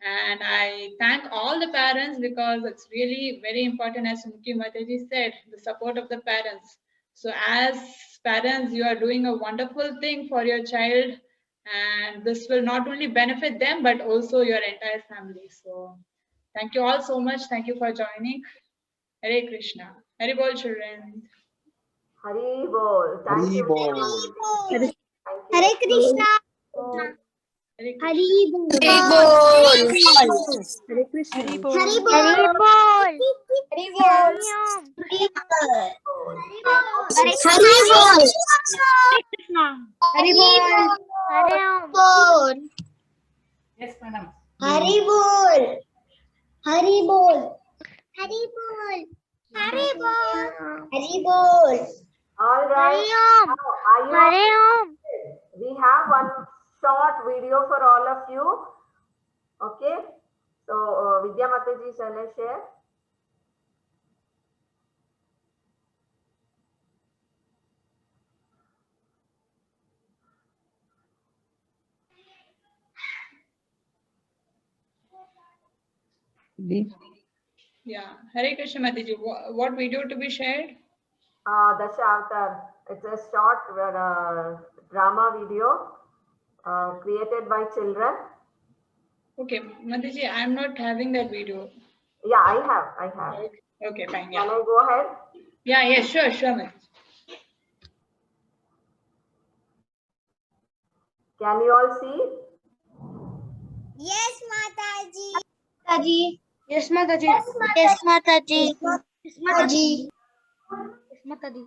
S4: And I thank all the parents, because it's really very important, as Mukhi Mataji said, the support of the parents. So as parents, you are doing a wonderful thing for your child, and this will not only benefit them, but also your entire family. So thank you all so much. Thank you for joining. Hare Krishna. Hare Bol, children.
S3: Hari Bol. Thank you.
S2: Hare Krishna. Hari Bol.
S3: Hari Bol.
S2: Hare Krishna. Hari Bol. Hari Bol. Hari Bol. Hari Bol. Hari Bol.
S4: Yes, madam.
S2: Hari Bol. Hari Bol. Hari Bol. Hari Bol. Hari Bol.
S3: All right. Now, we have one short video for all of you. Okay. So Vidya Mataji, shall I share?
S4: Yeah, Hare Krishna Mataji. What video to be shared?
S3: Dasha. It's a short drama video created by children.
S4: Okay, Mataji, I'm not having that video.
S3: Yeah, I have.
S4: Okay, fine. Yeah.
S3: Can I go ahead?
S4: Yeah, sure, Mataji.
S3: Can you all see?
S2: Yes, Mataji. Mataji. Yes, Mataji. Yes, Mataji. Yes, Mataji. Yes, Mataji.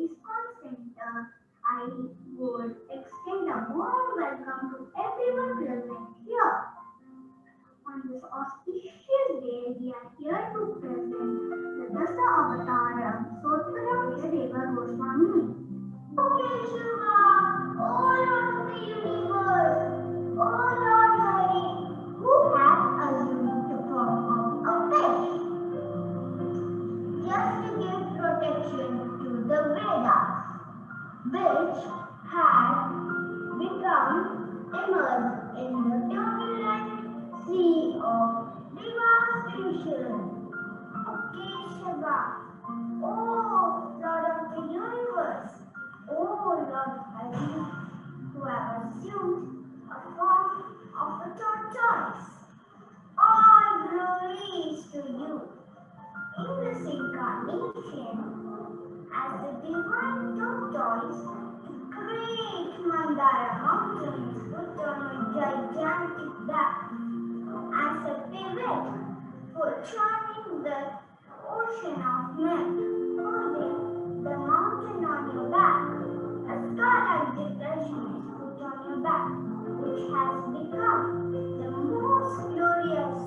S10: ISKCON Center, I would extend a warm welcome to everyone present here. On this auspicious day, we are here to present the Dasa Avataram Sotram Deva Goswami. Okay, Shiva, all of the universe, O Lord Hari, who has assumed the form of a fish, just to give protection to the Vedas, which had become immersed in the turbulent sea of devastation. Okay, ancient. As the divine took choice, great Mandara mountains put on a gigantic back. As a pivot for charming the ocean of men, holding the mountain on your back, a skyline depression is put on your back, which has become the most glorious.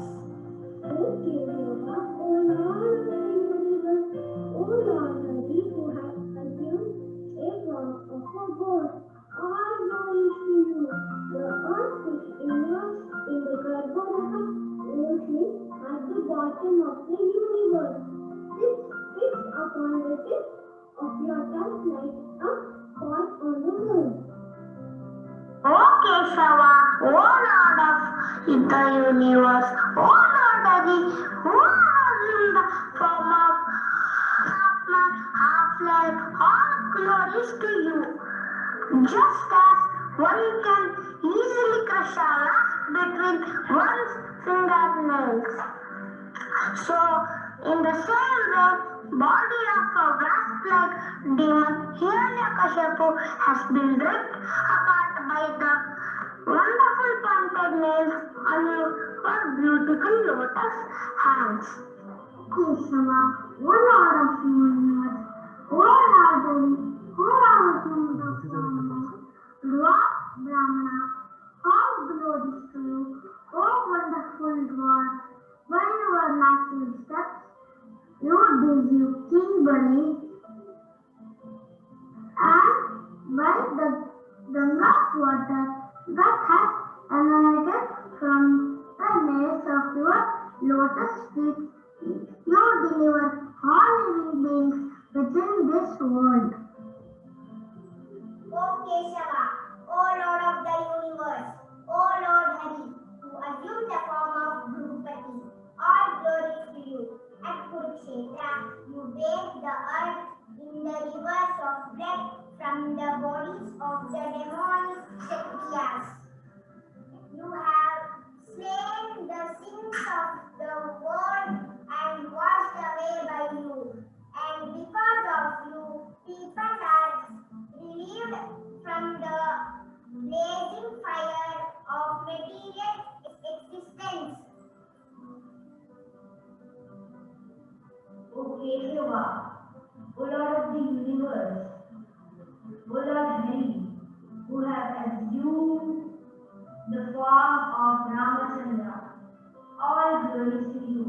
S10: Already who have consumed a form of a god, all glory to you. The earth is immersed in the Garbhodaha ocean at the bottom of the universe. This fixed upon the tip of your tongue like a spot on the moon. O Keshava, O Lord of the universe, O Lord Adi, who was in the form of half man, half light, all glories to you. Just as one can easily crush a lash between one's fingernails. So, in the same way, body of a wasp-like demon Hiranyakashipu has been ripped apart by the wonderful pointed nails on your beautiful lotus hands. Keshava, O Lord of the universe, O Lord, who was in the form of Lord Brahmana, all glories to you, O wonderful dwarf. When you were massive steps, you did you King Bali, and by the Ganga's water that has emanated from the nails of your lotus feet, you deliver all living beings within this world. O Keshava, O Lord of the universe, O Lord Hari, who assumed the form of Drupadi, all glories to you. At Kurukshetra, you bathed the earth in the rivers of blood from the bodies of the demonic Kshatriyas. You have slain the sins of the world and washed away by you. And because of you, people are relieved from the blazing fire of material existence. O Keshava, O Lord of the universe, O Lord Hari, who have assumed the form of Ramachandra, all glories to you.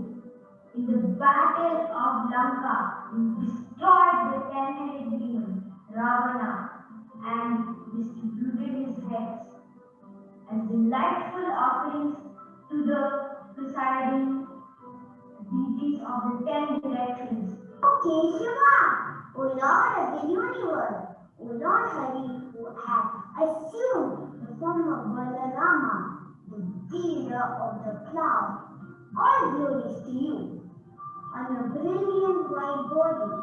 S10: In the battle of Lanka, you destroyed the 10-headed demon, Ravana, and distributed his heads as delightful offerings to the presiding deities of the 10 directions. O Keshava, O Lord of the universe, O Lord Hari, who have assumed the form of Balarama, the leader of the cloud, all glories to you. On your brilliant white body,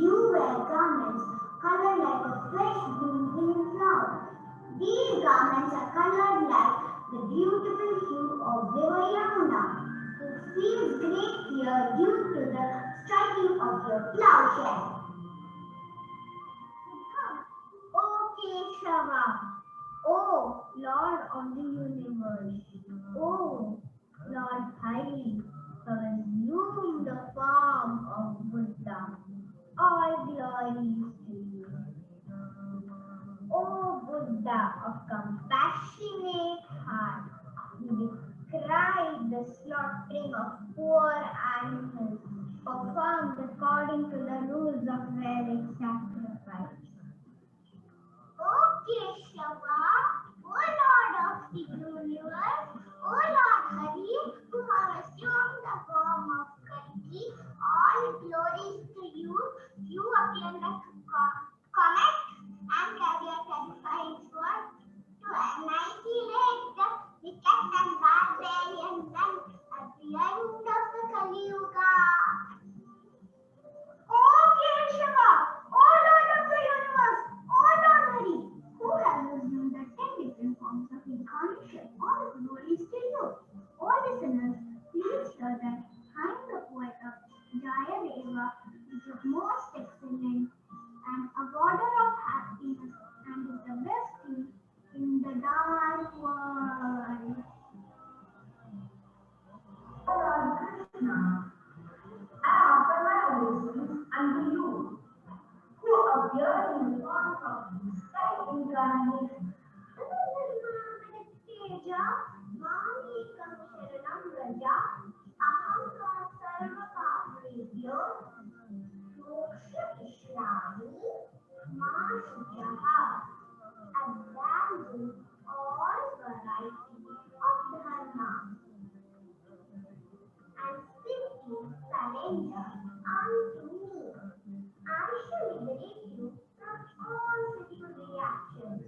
S10: you wear garments colored like a fresh blooming flower. These garments are colored like the beautiful hue of River Yamuna, who feels great fear due to the striking of your plowshare. O Keshava, O Lord of the universe, O Lord Hari, who assumed the form of Buddha, all glories to you. O Buddha of compassionate heart, you decried the slaughtering of poor animals performed according to the rules of Vedic sacrifice. O Keshava, O Lord of the universe, O Lord Hari, who have assumed the form of Kalki, all glories to you. You appear like a comet and carry a terrifying sword to annihilate the wicked and barbarian men at the end of the Kali Yuga. O Keshava, O Teja, Mami Sharanam Raja, Aham Sarvapapavyo, Moksha Ishlami, Ma Shujaha, advancing all varieties of dharma, and speaking surrender unto me. I shall liberate you from all sexual reactions.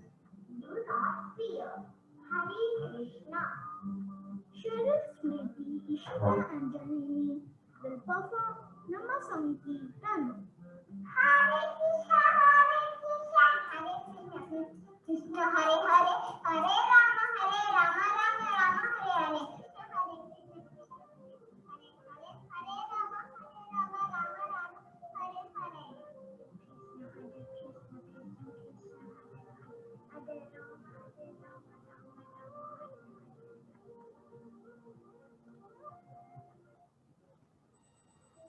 S10: Do not fear. Hare Krishna. Shri Smriti Ishwara Anjali will perform Nama Sankirtan. Hare Krishna, Hare Krishna, Hare Krishna, Krishna Hare Hare, Hare Rama, Rama Rama, Hare Hare.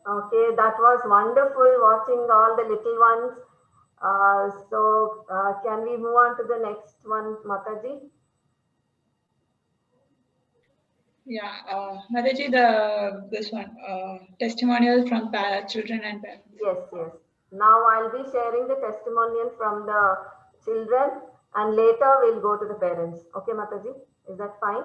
S3: Okay, that was wonderful watching all the little ones. Can we move on to the next one, Mataji?
S4: Yeah, Mataji, this one, testimonial from children and parents.
S3: Yes, yes. Now I'll be sharing the testimonial from the children and later we'll go to the parents. Okay, Mataji, is that fine?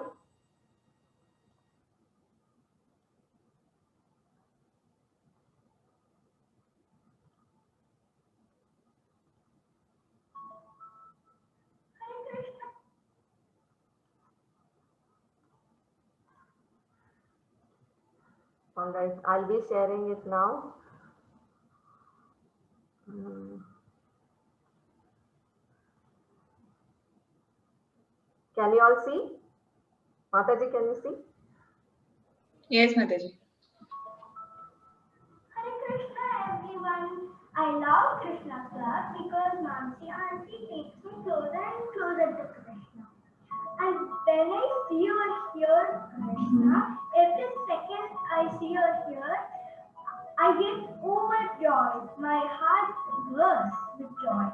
S3: All right, I'll be sharing it now. Can you all see? Mataji, can you see?
S4: Yes, Mataji.
S10: Hare Krishna, everyone. I love Krishna Club because Mansi Auntie takes me closer and closer to Krishna. And when I see or hear Krishna, every second I see or hear, I get overjoyed. My heart bursts with joy.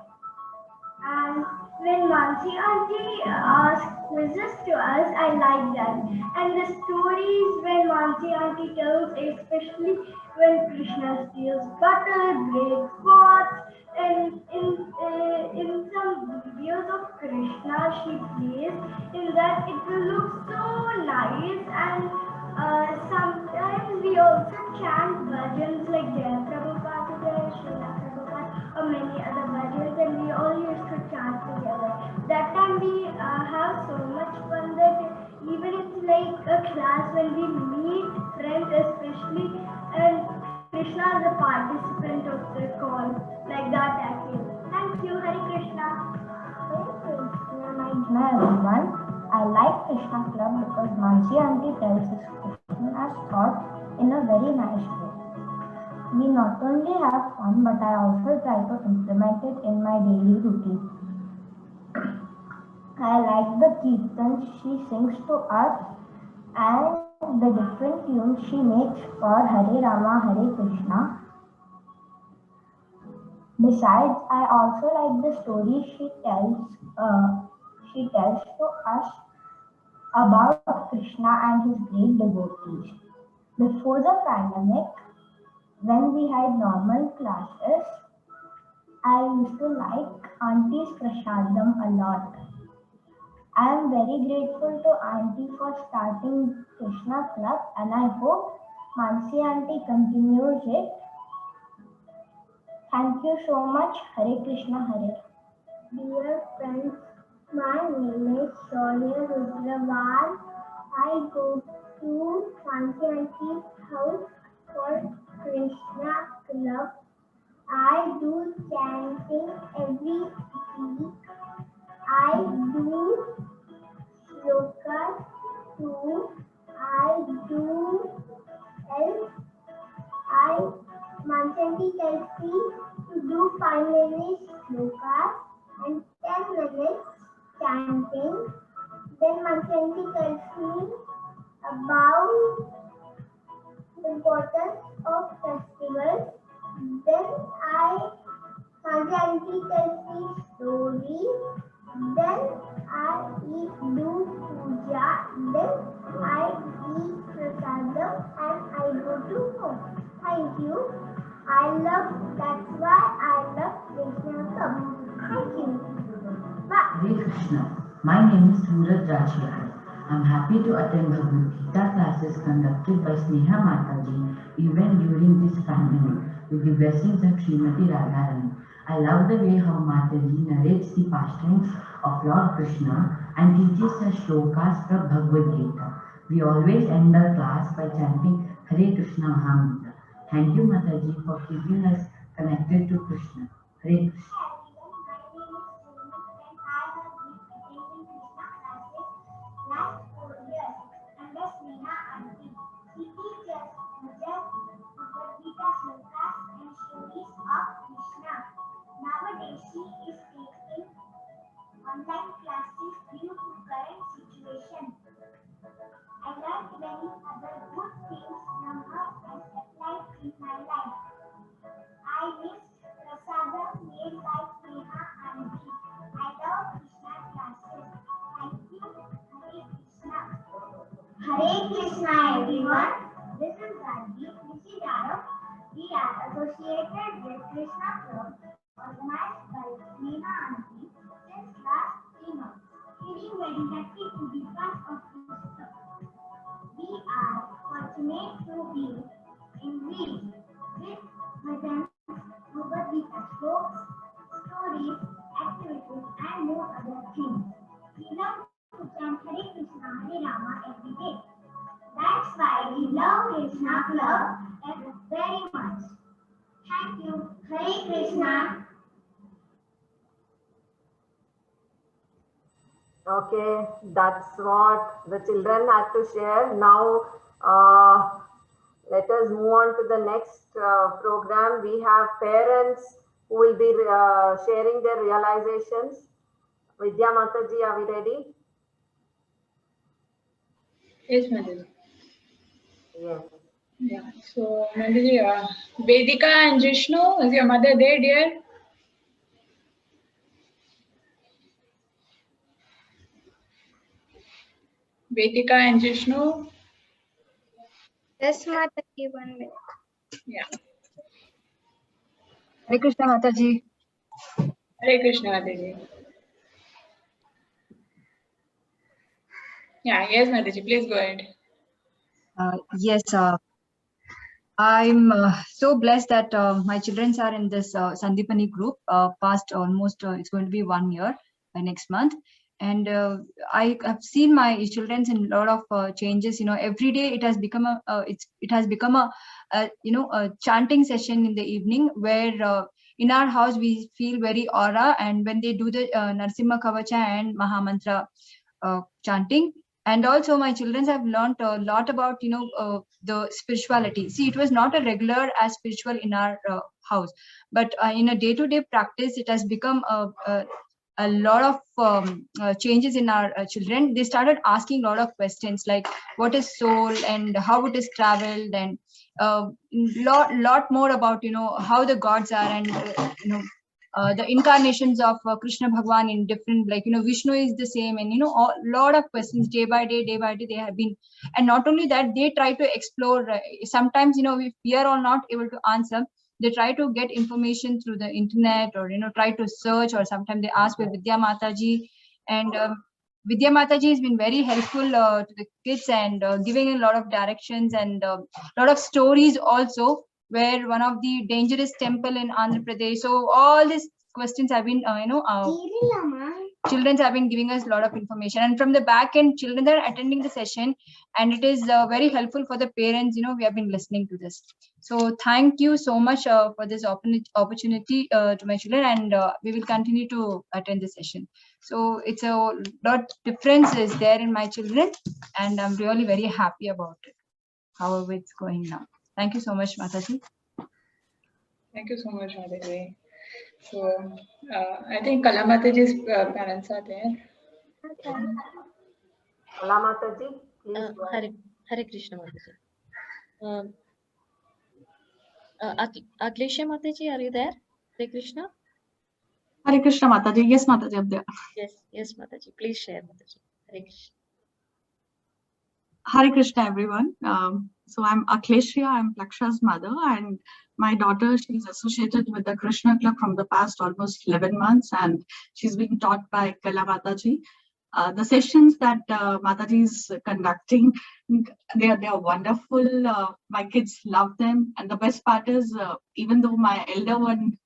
S10: And when Mansi Auntie asks quizzes to us, I like that. And the stories when Mansi Auntie tells, especially when Krishna steals butter, breaks pots, and in some videos of Krishna she plays, in that it will look so nice. And sometimes we also chant bhajans like Jai Prabhupada, Jai Srila Prabhupada, or many other bhajans, and we all used to chant together. That time we have so much fun that even it's like a class when we meet friends especially, and Krishna is a participant of the call, like that I feel. Thank you, Hare Krishna. Hare Krishna, my everyone. I like Krishna Club because Mansi Auntie tells us Krishna's thought in a very nice way. We not only have fun, but I also try to implement it in my daily routine. I like the kirtans she sings to us and the different tunes she makes for Hare Rama, Hare Krishna. Besides, I also like the stories she tells to us about Krishna and his great devotees. Before the pandemic, when we had normal classes, I used to like Auntie's Prasadam a lot. I am very grateful to Auntie for starting Krishna Club, and I hope Mansi Auntie continues it. Thank you so much. Hare Krishna, Hare. Dear friends, my name is Sonia Rudrawal. I go to Mansi Auntie's house for Krishna Club. I do chanting every week. I do slokas too. I do help. Mansi Auntie tells me to do 5 minutes slokas and 10 minutes chanting. Then Mansi Auntie tells me about the importance of festivals. Then Mansi Auntie tells me stories. Then I eat do puja. Then I eat prasadam and I go to home. Thank you. That's why I love Vaishnavism. Thank you. Bye.
S11: Hare Krishna. My name is Suraj Rajshekar. I am happy to attend Bhagavad Gita classes conducted by Sneha Mataji even during this pandemic with the blessings of Srimati Radharani. I love the way how Mataji narrates the pastimes of Lord Krishna and teaches us shlokas from Bhagavad Gita. We always end our class by chanting Hare Krishna Mahamantra. Thank you Mataji for keeping us connected to Krishna. Hare Krishna.
S10: Last 4 years under Sneha Aunty. She teaches Bhajan, Bhagavad Gita slokas and stories of Krishna. Nowadays, she is taking online classes due to current situation. I learned many other good things from her and applied in my life. I missed prasadam made by Sneha Aunty. I love Krishna classes. Thank you. Hare Krishna. Hare Krishna, everyone. This is Raji Nishidara. We are associated with Krishna Club, organized by Sneha Aunty since last 3 months. Feeling very happy to be part of this club. We are fortunate to be engaged with bhajans, Bhagavad Gita slokas, stories, activities, and more other things. We love to chant Hare Krishna, Hare Rama every day. That's why we love Krishna Club very much. Thank you. Hare Krishna.
S3: Okay, that's what the children had to share. Now, let us move on to the next program. We have parents who will be sharing their realizations. Vidya Mataji, are we ready?
S4: Yes, Mataji.
S3: Yes.
S4: Yeah. So, Mataji, Vedika and Jishnu, is your mother there, dear? Vedika and Jishnu?
S2: Yes, Mataji, 1 minute.
S4: Yeah.
S12: Hare Krishna Mataji.
S4: Hare Krishna Mataji. Yeah, yes, Mataji, please go ahead.
S12: Yes, I'm so blessed that my children are in this Sandipani group. Past almost, it's going to be 1 year by next month. And I have seen my children in a lot of changes. You know, every day it has become a chanting session in the evening where in our house we feel very aura, and when they do the Narsimha Kavacha and Mahamantra chanting. And also my children have learned a lot about the spirituality. See, it was not a regular as spiritual in our house, but in a day-to-day practice it has become a lot of changes in our children. They started asking a lot of questions like what is soul and how it is traveled, and lot more about how the gods are, and the incarnations of Krishna Bhagwan in different, like Vishnu is the same, and a lot of questions day by day they have been. And not only that, they try to explore. Sometimes if we are all not able to answer, they try to get information through the internet, or try to search, or sometimes they ask with Vidya Mataji. And Vidya Mataji has been very helpful to the kids, and giving a lot of directions and a lot of stories also, where one of the dangerous temple in Andhra Pradesh. So all these questions have been, children have been giving us a lot of information. And from the back end, children are attending the session, and it is very helpful for the parents. We have been listening to this. So thank you so much for this opportunity to my children, and we will continue to attend the session. So it's a lot difference is there in my children, and I'm really very happy about it, however it's going now. Thank you so much, Mataji.
S4: Thank you so much, Mataji. So, I think Kala Mataji's parents are there.
S3: Kala Mataji, please go ahead.
S8: Hare Krishna Mataji. Aklesha Mataji, are you there? Hare Krishna.
S13: Hare Krishna Mataji. Yes, Mataji, up there.
S8: Yes, Mataji. Please share, Mataji. Hare Krishna.
S13: Hare Krishna, everyone. So I'm Akhleshya, I'm Plaksha's mother, and my daughter, she's associated with the Krishna Club from the past almost 11 months, and she's being taught by Kala Mataji. The sessions that Mataji is conducting, they are wonderful. My kids love them, and the best part is, even though my elder one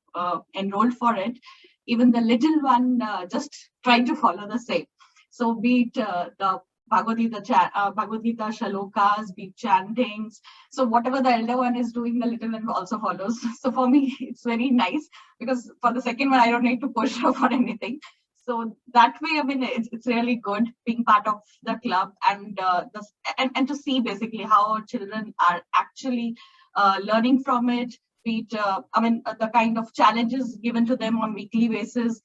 S13: enrolled for it, even the little one just tried to follow the same. So be it the Bhagavad Gita shalokas, be chantings. So whatever the elder one is doing, the little one also follows. So for me, it's very nice because for the second one, I don't need to push her for anything. So that way, I mean, it's really good being part of the club and and to see basically how our children are actually learning from it. Be it, the kind of challenges given to them on weekly basis,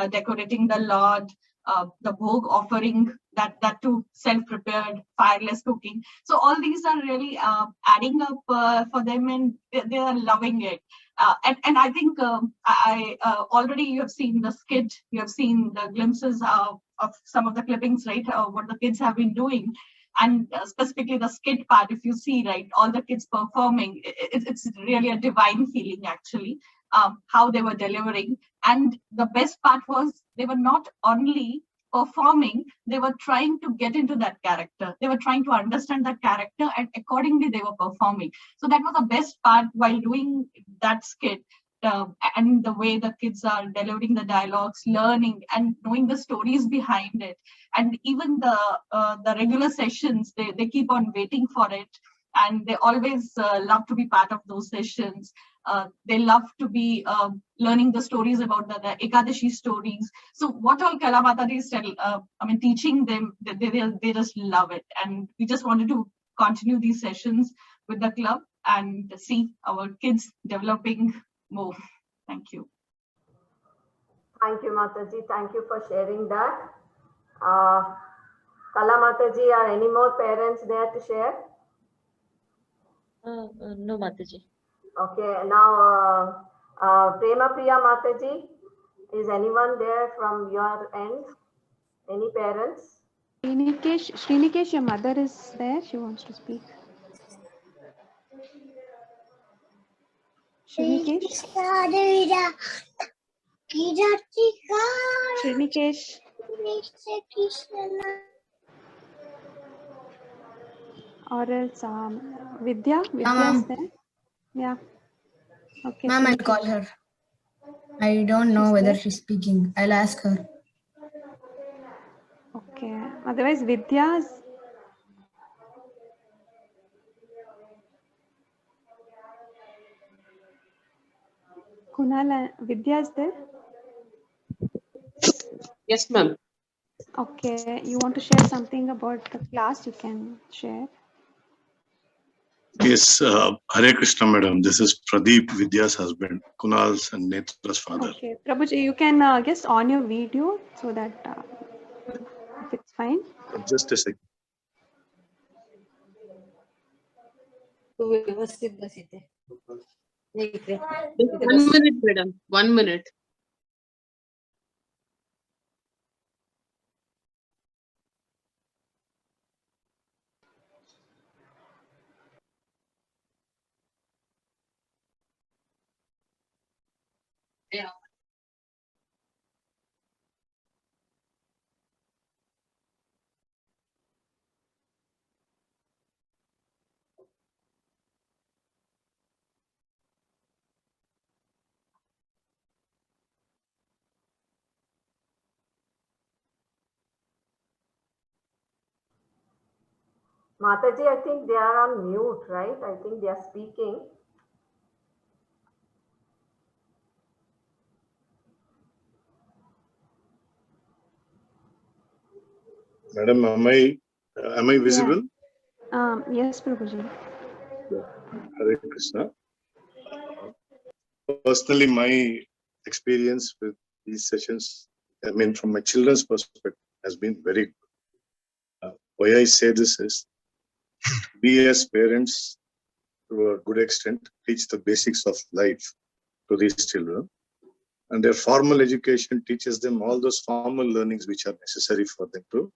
S13: decorating the Lord, the bhog offering, that too self-prepared, fireless cooking. So all these are really adding up for them, and they are loving it. And I think I already you have seen the skit, you have seen the glimpses of some of the clippings, right? What the kids have been doing. And specifically the skit part, if you see, right, all the kids performing, it's really a divine feeling actually, how they were delivering. And the best part was they were not only performing, they were trying to get into that character. They were trying to understand that character, and accordingly they were performing. So that was the best part while doing that skit. And the way the kids are delivering the dialogues, learning and knowing the stories behind it, and even the regular sessions, they keep on waiting for it, and they always love to be part of those sessions. They love to be learning the stories about the Ekadashi stories. So what all Kala Mataji is teaching them, they just love it. And we just wanted to continue these sessions with the club and see our kids developing more. Thank you.
S3: Thank you, Mataji. Thank you for sharing that. Kala Mataji, are any more parents there to share?
S8: No, Mataji.
S3: Okay, now Prema Priya Mataji, is anyone there from your end? Any parents?
S1: Srinikesh, your mother is there. She wants to speak. Srinikesh? Srinikesh? Or else Vidya? Vidya is there? Yeah. Okay.
S2: Ma'am, I'll call her. I don't know whether she's speaking. I'll ask her.
S1: Okay. Otherwise, Vidya's. Kunal, Vidya is there?
S14: Yes, ma'am.
S1: Okay. You want to share something about the class? You can share.
S15: Yes, Hare Krishna, madam. This is Pradeep, Vidya's husband, Kunal's and Netra's father.
S1: Okay. Prabhuji, you can just on your video so that if it's fine.
S15: Just a second.
S14: 1 minute, madam. 1 minute. Yeah.
S3: Mataji, I think they are on mute, right? I think they are speaking.
S15: Madam, am I visible?
S1: Yeah. Yes, Prabhuji.
S15: Hare Krishna. Personally, my experience with these sessions, I mean, from my children's perspective, has been very good. Why I say this is, we as parents, to a good extent, teach the basics of life to these children. And their formal education teaches them all those formal learnings which are necessary for them to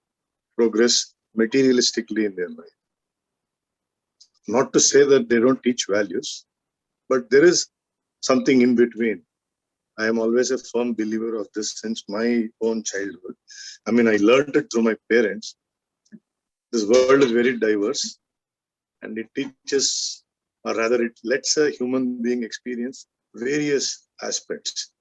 S15: progress materialistically in their life. Not to say that they don't teach values, but there is something in between. I am always a firm believer of this since my own childhood. I mean, I learned it through my parents. This world is very diverse, and it teaches, or rather it lets a human being experience various aspects.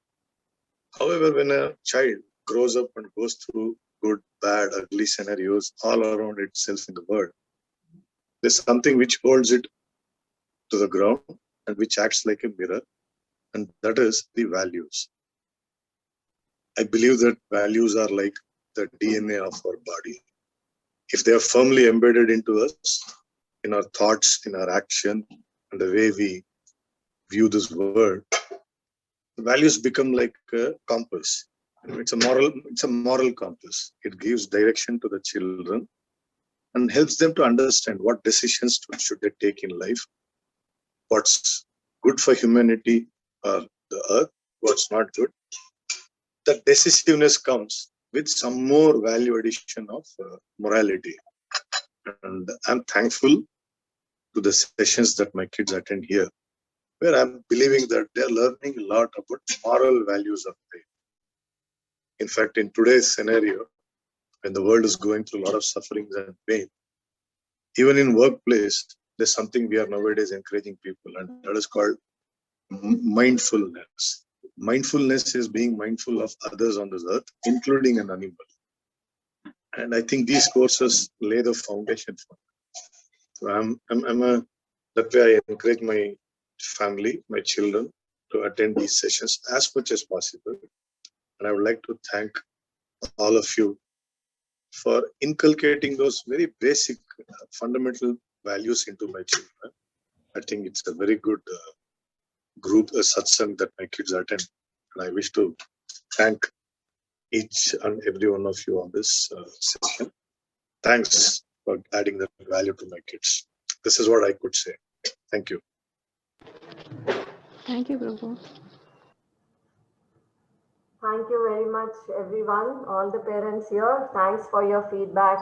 S15: However, when a child grows up and goes through good, bad, ugly scenarios all around itself in the world, there's something which holds it to the ground and which acts like a mirror, and that is the values. I believe that values are like the DNA of our body. If they are firmly embedded into us, in our thoughts, in our action, and the way we view this world, the values become like a compass. It's a moral compass. It gives direction to the children and helps them to understand what decisions should they take in life, what's good for humanity or the earth, what's not good. That decisiveness comes with some more value addition of morality. And I'm thankful to the sessions that my kids attend here, where I'm believing that they're learning a lot about moral values of faith. In fact, in today's scenario, when the world is going through a lot of sufferings and pain, even in workplace, there's something we are nowadays encouraging people, and that is called mindfulness. Mindfulness is being mindful of others on this earth, including an animal. And I think these courses lay the foundation for it. So that way I encourage my family, my children to attend these sessions as much as possible. And I would like to thank all of you for inculcating those very basic fundamental values into my children. I think it's a very good group, a satsang that my kids attend. And I wish to thank each and every one of you on this session. Thanks for adding that value to my kids. This is what I could say. Thank you.
S1: Thank you, Prabhu.
S3: Thank you very much, everyone, all the parents here. Thanks for your feedback.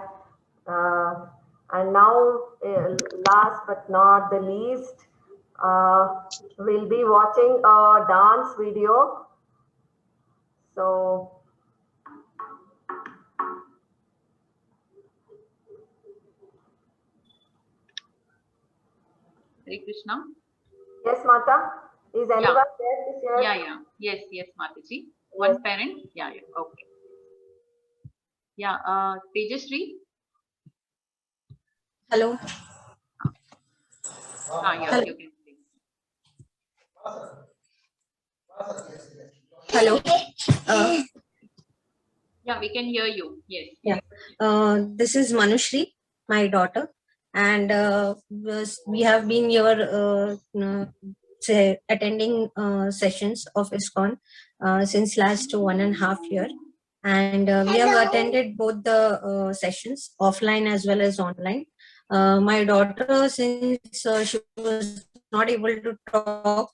S3: And now, last but not the least, we'll be watching a dance video. So,
S9: Hare Krishna.
S3: yes, Mata. Is anyone there to share?
S9: Yeah. Yes, Mataji. One parent. Yeah. Okay. Yeah. Tejasri.
S16: Hello.
S9: Yeah. You can say.
S16: Hello.
S9: Yeah, we can hear you. Yes.
S16: Yeah. This is Manushri, my daughter, and we have been here attending sessions of ISKCON since last 1.5 years, and we have attended both the sessions offline as well as online. My daughter, since she was not able to talk,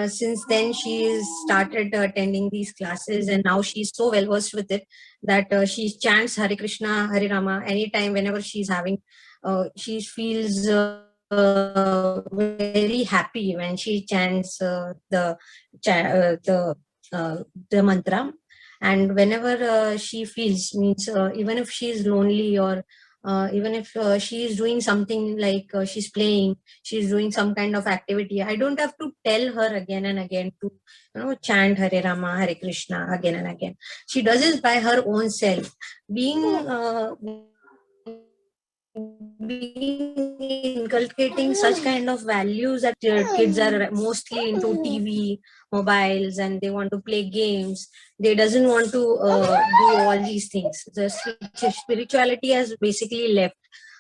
S16: since then she started attending these classes, and now she's so well versed with it that she chants Hare Krishna, Hare Rama anytime whenever she's having. She feels very happy when she chants the mantra, and whenever she feels, means even if she is lonely or even if she is doing something like she's playing, she's doing some kind of activity, I don't have to tell her again and again to chant Hare Rama, Hare Krishna again and again. She does it by her own self. Being inculcating such kind of values that your kids are mostly into TV, mobiles, and they want to play games. They doesn't want to do all these things. The spirituality has basically left.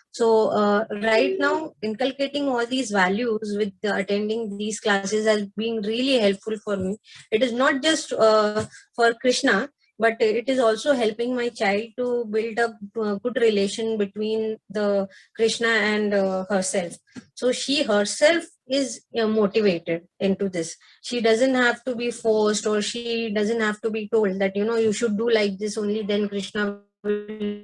S16: So right now, inculcating all these values with attending these classes has been really helpful for me. It is not just for Krishna. but it is also helping my child to build up a good relation between the Krishna and herself. So she herself is motivated into this. She doesn't have to be forced, or she doesn't have to be told that, you should do like this only, then Krishna will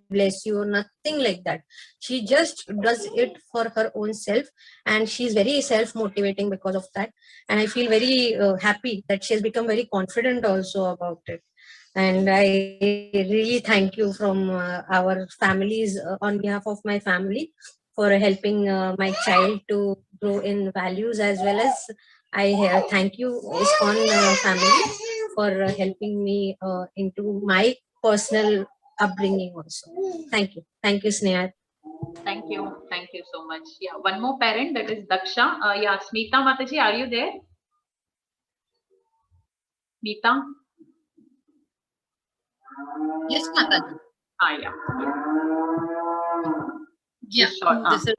S16: bless you, or nothing like that. She just does it for her own self, and she's very self-motivating because of that. And I feel very happy that she has become very confident also about it. And I really thank you from our families, on behalf of my family, for helping my child to grow in values, as well as I thank you, ISKCON family, for helping me into my personal upbringing also. Thank you. Thank you, Sneha.
S9: Thank you. Thank you so much. Yeah, one more parent, that is Daksha. Yeah, Smita Mataji, are you there? Smita?
S17: Yes, Mataji.
S9: Yeah.
S17: Yeah,
S9: Sure.
S17: this is,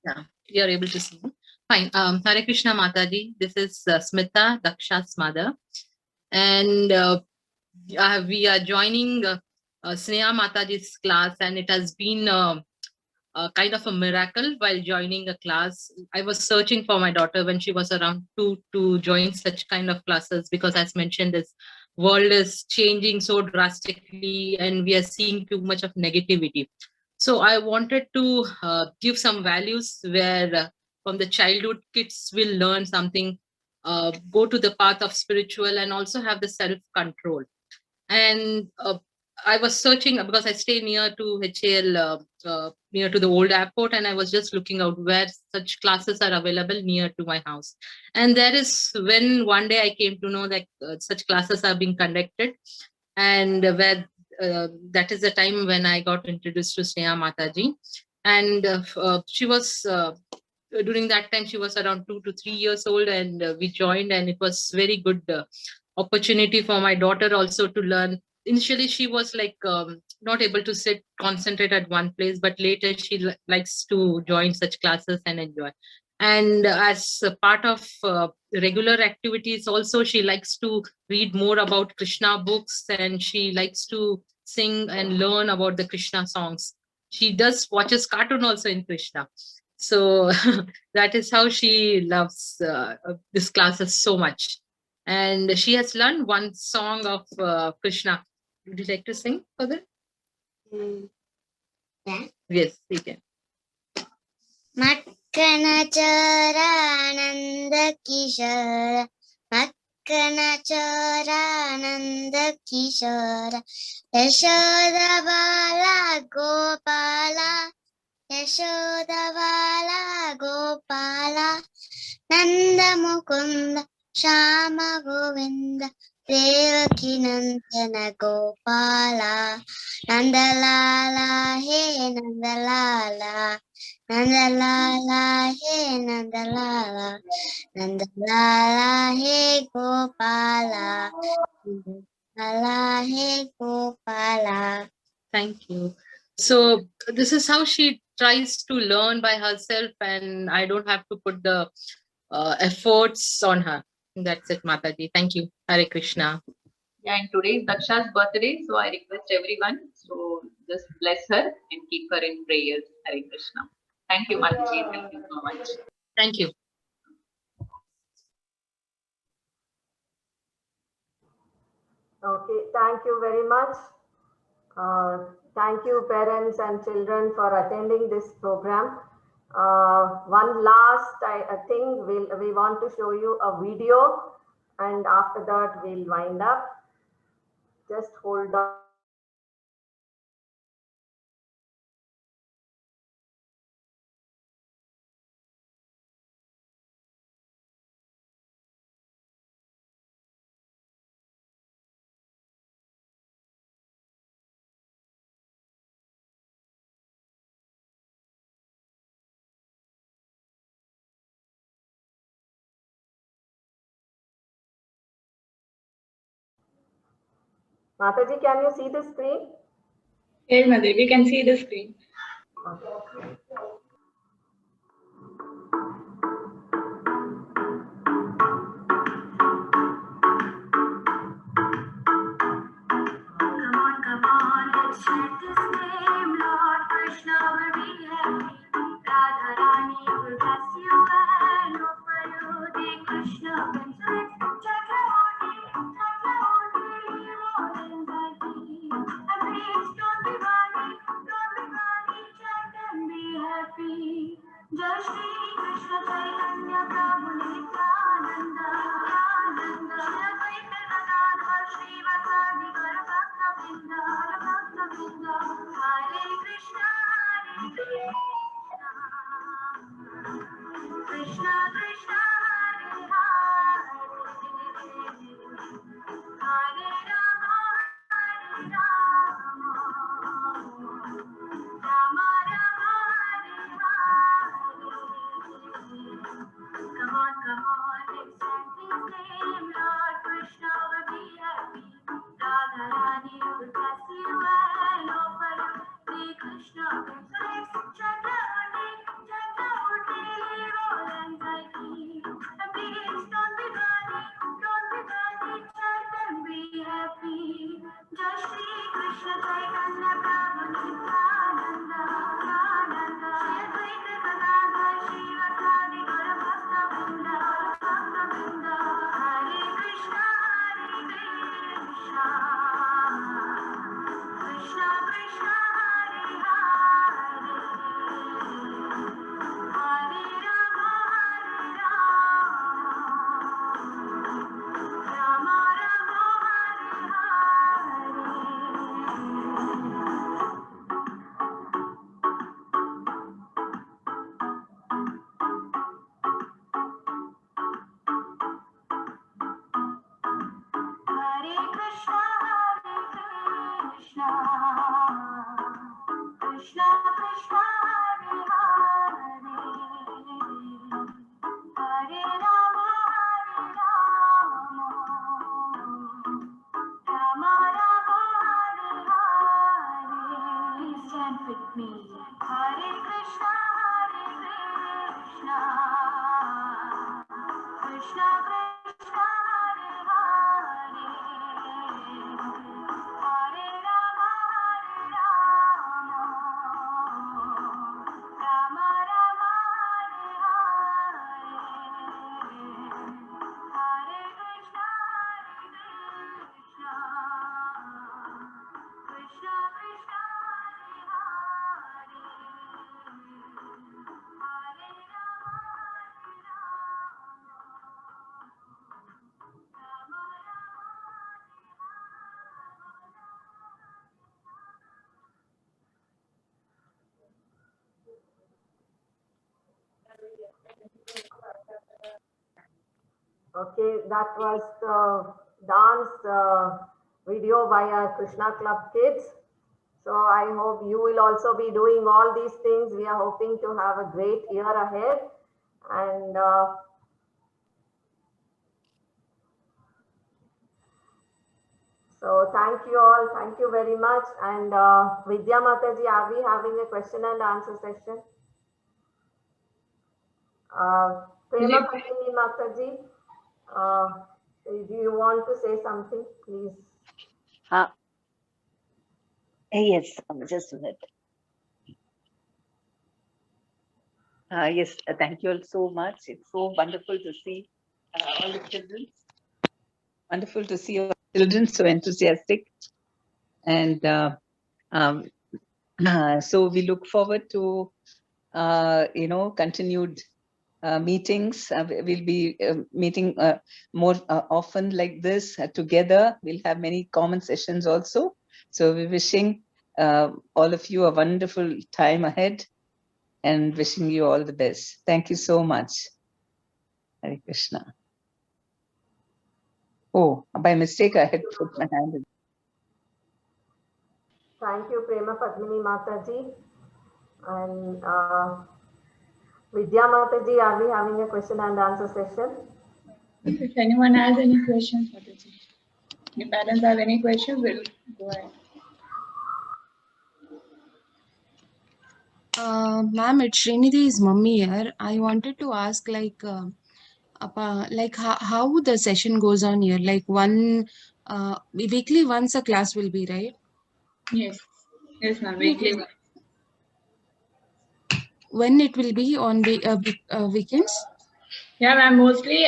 S17: yeah, you are able to see. Fine. Hare Krishna Mataji. This is Smita, Daksha's mother. And we are joining Sneha Mataji's class, and it has been kind of a miracle while joining a class. I was searching for my daughter when she was around 2 to join such kind of classes, because as mentioned, this world is changing so drastically and we are seeing too much of negativity. So I wanted to give some values where from the childhood kids will learn something, go to the path of spiritual, and also have the self-control. And I was searching because I stay near to HAL, near to the old airport, and I was just looking out where such classes are available near to my house. And there is when one day I came to know that such classes are being conducted, and where that is the time when I got introduced to Sneha Mataji. And she was during that time she was around 2 to 3 years old, and we joined, and it was very good opportunity for my daughter also to learn. Initially she was like not able to concentrate at one place, but later she likes to join such classes and enjoy. And as a part of regular activities also, she likes to read more about Krishna books, and she likes to sing and learn about the Krishna songs. She watches cartoon also in Krishna. So that is how she loves this classes so much. And she has learned one song of Krishna. Would you like to sing further?
S2: Yeah.
S17: Yes, you can.
S2: Makkanacharānanda Kishara, Makkanacharānanda Kishara, Yashoda Bala Gopala, Yashoda Bala Gopala, Nanda Mukunda, Shama Govinda, Devaki Nandana Gopala, Nandalala, hey Nandalala, Nandalala, hey Nandalala, Nandalala, hey Gopala, Nandalala, hey Gopala.
S17: Thank you. So this is how she tries to learn by herself, and I don't have to put the efforts on her. That's it, Mataji. Thank you. Hare Krishna.
S9: Yeah, and today is Daksha's birthday, so I request everyone to just bless her and keep her in prayers. Hare Krishna. Thank you, Mataji. Thank you so much.
S17: Thank you.
S3: Okay, thank you very much. Thank you, parents and children, for attending this program. One last thing, we want to show you a video, and after that we'll wind up. Just hold on. Mataji, can you see the screen?
S4: Yes, Mother, we can see the screen.
S3: Okay.
S10: let's chant His name. Lord Krishna will be happy. Radharani will bless you and offer you the Krishna consent. Chakravarti, all anxiety. And please don't be funny, chant and be happy. Jai Shri Krishna Chaitanya Prabhu Nityananda, Shri Advaita Gadadhar Srivasadi Gaura Bhakta Vrinda, Hare Krishna, Krishna Krishna, Hare Hare, Hare Rama, Rama Rama, Hare Come on, let's chant His name. Lord Krishna will be happy. Radharani will bless you and offer you the Krishna consent. Chakravarti, all anxiety. And please don't be funny, chant and be happy. Jai Shri Krishna Chaitanya Prabhu Nityananda, Shri Advaita Gadadhar Srivasadi Gaura Bhakta Vrinda, Hare Krishna, Krishna Krishna, Hare Hare, Hare Rama, Rama Rama, Hare Krishna, Krishna Krishna, Hare Hare, Hare Rama, Rama Rama, Hare Hare. Please chant with me. Hare Krishna, Krishna Krishna, Hare Hare, Hare Rama, Rama Rama, Hare Hare, Hare Krishna, Krishna Krishna, Hare
S3: Okay, that was the dance video by our Krishna Club kids. So I hope you will also be doing all these things. We are hoping to have a great year ahead. And so thank you all. Thank you very much. And Vidya Mataji, are we having a question and answer session? Prema Padmini Mataji, do you want to say something, please?
S18: Yes, just a minute. Yes, thank you all so much. It's so wonderful to see all the children.
S7: Wonderful to see your children so enthusiastic. And so we look forward to, continued meetings. We'll be meeting more often like this together. We'll have many common sessions also. So we're wishing all of you a wonderful time ahead and wishing you all the best. Thank you so much. Hare Krishna. Oh, by mistake, I had put my hand in.
S3: Thank you, Prema Padmini Mataji. And Vidya Mataji, are we having a question and answer session?
S4: If anyone has any questions, Mataji. If parents have any questions, we'll go ahead.
S19: Ma'am, it's Srinidi's mummy here. I wanted to ask, how the session goes on here. Like weekly once a class will be, right?
S4: Yes. Yes, ma'am. Weekly.
S19: When it will be on the weekends?
S4: Yeah, ma'am, mostly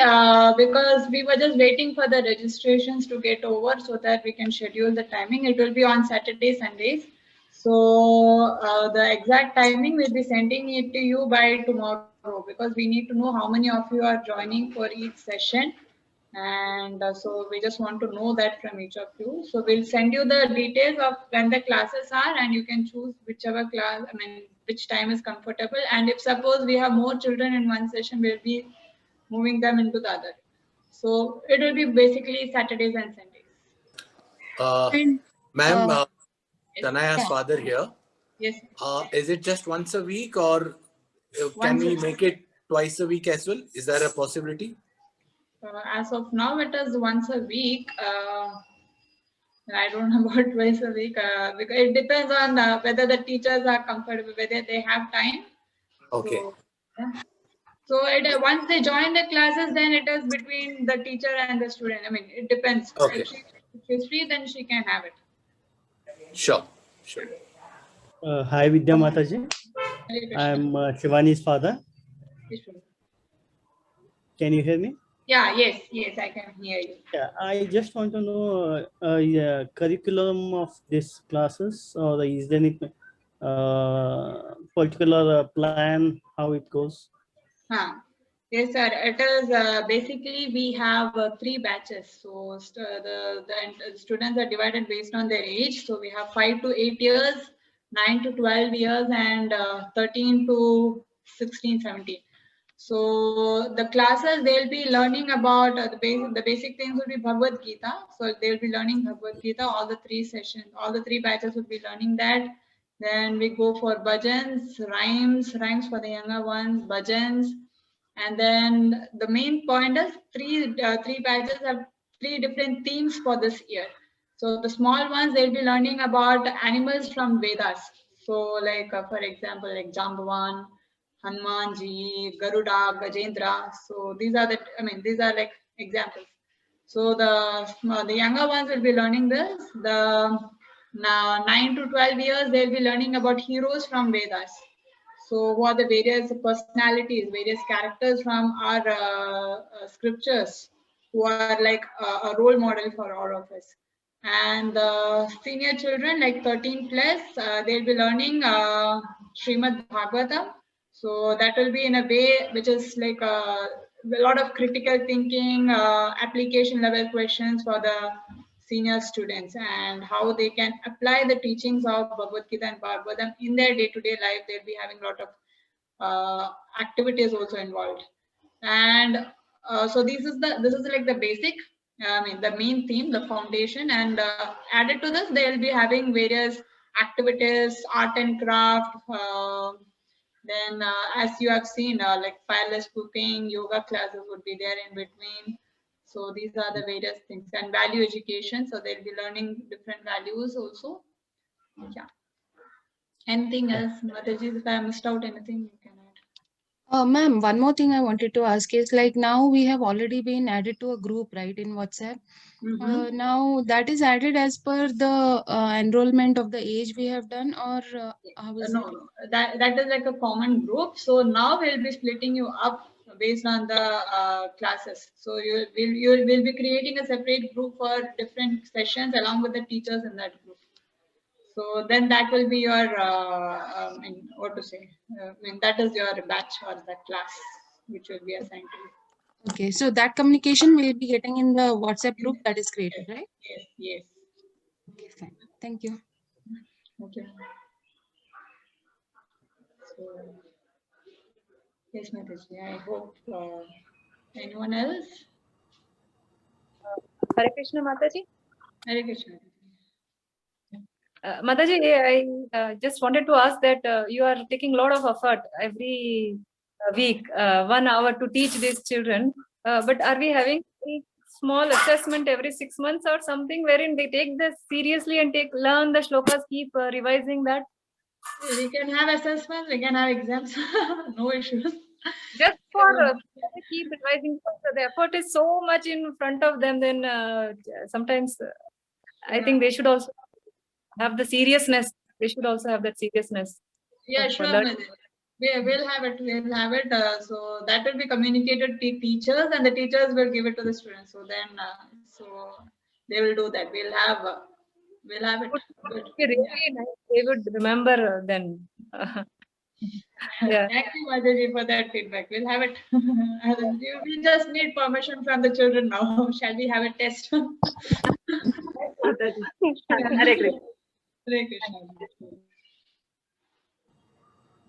S4: because we were just waiting for the registrations to get over so that we can schedule the timing. It will be on Saturdays, Sundays. So the exact timing we'll be sending it to you by tomorrow, because we need to know how many of you are joining for each session. And so we just want to know that from each of you. So we'll send you the details of when the classes are, and you can choose whichever class, which time is comfortable. And if suppose we have more children in one session, we'll be moving them into the other. So it will be basically Saturdays and Sundays.
S5: Ma'am, Shanaya's father here.
S4: Yes.
S5: Is it just once a week, or can we make it twice a week as well? Is there a possibility?
S4: As of now, it is once a week. I don't know about twice a week because it depends on whether the teachers are comfortable, whether they have time.
S5: Okay.
S4: So, yeah. So once they join the classes, then it is between the teacher and the student. It depends.
S5: Okay.
S4: If she's free, then she can have it.
S5: Sure. Sure.
S20: Hi, Vidya Mataji. I am Shivani's father. Can you hear me?
S4: Yeah, yes, I can hear you.
S20: Yeah, I just want to know curriculum of these classes, or is there any particular plan how it goes?
S4: Yes, sir. It is basically we have 3 batches. So the students are divided based on their age. So we have 5 to 8 years, 9 to 12 years, and 13 to 16, 17. So the classes, they'll be learning about the basic things will be Bhagavad Gita. So they'll be learning Bhagavad Gita, all the 3 sessions, all the 3 batches will be learning that. Then we go for bhajans, rhymes for the younger ones, bhajans. And then the main point is 3 batches have 3 different themes for this year. So the small ones, they'll be learning about animals from Vedas. So like for example, like Jambavan, Hanumanji, Garuda, Gajendra. So these are these are like examples. So the younger ones will be learning this. The 9 to 12 years, they'll be learning about heroes from Vedas. So what are the various personalities, various characters from our scriptures who are like a role model for all of us. And the senior children, like 13 plus, they'll be learning Srimad Bhagavatam. So that will be in a way which is like a lot of critical thinking, application level questions for the senior students, and how they can apply the teachings of Bhagavad Gita and Bhagavatam in their day-to-day life. They'll be having a lot of activities also involved. And so this is like the basic, the main theme, the foundation, and added to this, they'll be having various activities, art and craft. Then as you have seen, like fireless cooking, yoga classes would be there in between. So these are the various things, and value education. So they'll be learning different values also. Yeah. Anything else, Mataji? If I missed out anything, you can add.
S19: Ma'am, one more thing I wanted to ask is, like, now we have already been added to a group, right, in WhatsApp. Now that is added as per the enrollment of the age we have done, or how is it?
S4: No, that is like a common group. So now we'll be splitting you up based on the classes. So you will be creating a separate group for different sessions along with the teachers in that group. So then that will be your what to say? That is your batch or the class which will be assigned to you.
S19: Okay, so that communication will be getting in the WhatsApp group that is created, right?
S4: Yes.
S19: Okay, fine. Thank you.
S4: Okay. So, yes, Mataji. I hope anyone else?
S8: Hare Krishna, Mataji.
S4: Hare Krishna.
S8: Mataji, I just wanted to ask that you are taking a lot of effort every week, 1 hour to teach these children. But are we having a small assessment every 6 months or something wherein they take this seriously and learn the shlokas, keep revising that?
S4: We can have assessments, we can have exams, no issues.
S8: Just for keep revising, because the effort is so much in front of them, then sometimes I think they should also have the seriousness they should also have that seriousness.
S4: Yeah,
S8: of
S4: sure,
S8: learning.
S4: Madam. We'll have it. We'll have it. So that will be communicated to teachers, and the teachers will give it to the students. So then, so they will do that. We'll have it. Good.
S8: Really nice. They would remember then. Yeah.
S4: Thank you, Madhaji, for that feedback. We'll have it. We just need permission from the children now. Shall we have a test?
S18: Hare Krishna.
S4: Hare Krishna.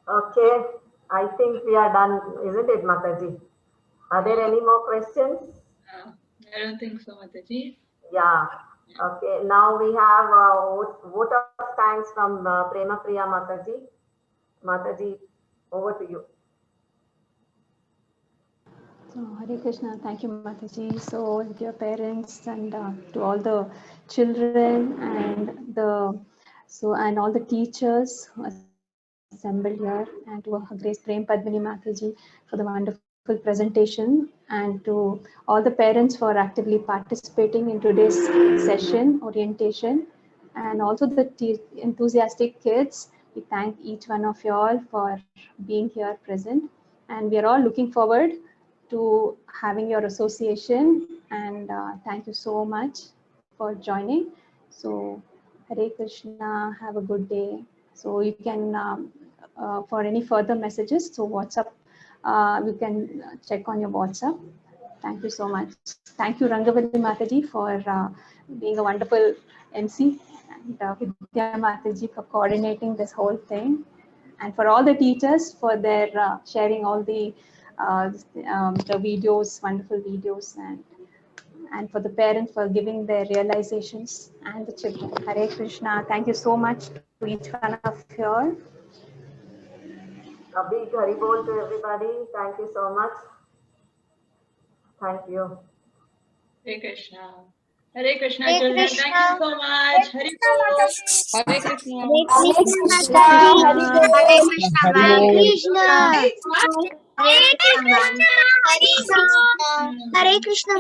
S3: Okay, I think we are done, isn't it, Mataji? Are there any more questions?
S4: I don't think so, Mataji.
S3: Yeah. Okay, now we have a vote of thanks from Prema Priya Mataji. Mataji, over to you.
S1: So Hare Krishna, thank you, Mataji. So dear parents and to all the children and all the teachers who assembled here, and to Her Grace Prem Padmini Mataji for the wonderful presentation, and to all the parents for actively participating in today's session orientation, and also the enthusiastic kids. We thank each one of you all for being here present, and we are all looking forward to having your association, and thank you so much for joining. So Hare Krishna, have a good day. So you can for any further messages, so WhatsApp, you can check on your WhatsApp. Thank you so much. Thank you, Rangavalli Mataji, for being a wonderful MC, and Vidya Mataji for coordinating this whole thing, and for all the teachers for their sharing all the videos, wonderful videos, and for the parents for giving their realizations, and the children. Hare Krishna. Thank you so much to each one of you all.
S3: A big Haribol to everybody. Thank you so much. Thank you.
S4: Hare Krishna. Hare Krishna, children. Thank you so much. Hare Krishna.
S2: Hare Krishna. Hare Krishna. Hare Krishna.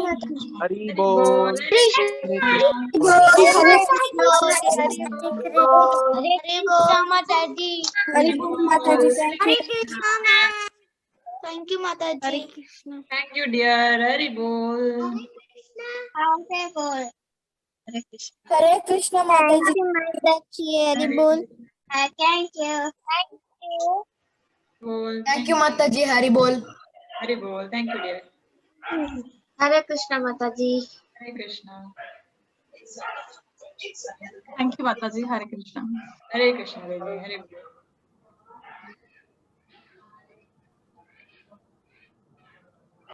S5: Haribol.
S2: Thank you, Mataji. Hare Krishna.
S4: Thank you, dear. Haribol.
S2: Hare Krishna, Mataji. Haribol. Thank you.
S4: Thank
S2: you, Mataji. Haribol.
S4: Haribol. Thank you, dear.
S2: Hare Krishna, Mataji.
S4: Hare Krishna.
S13: Thank you, Mataji. Hare Krishna.
S4: Hare Krishna, baby. Hare Krishna.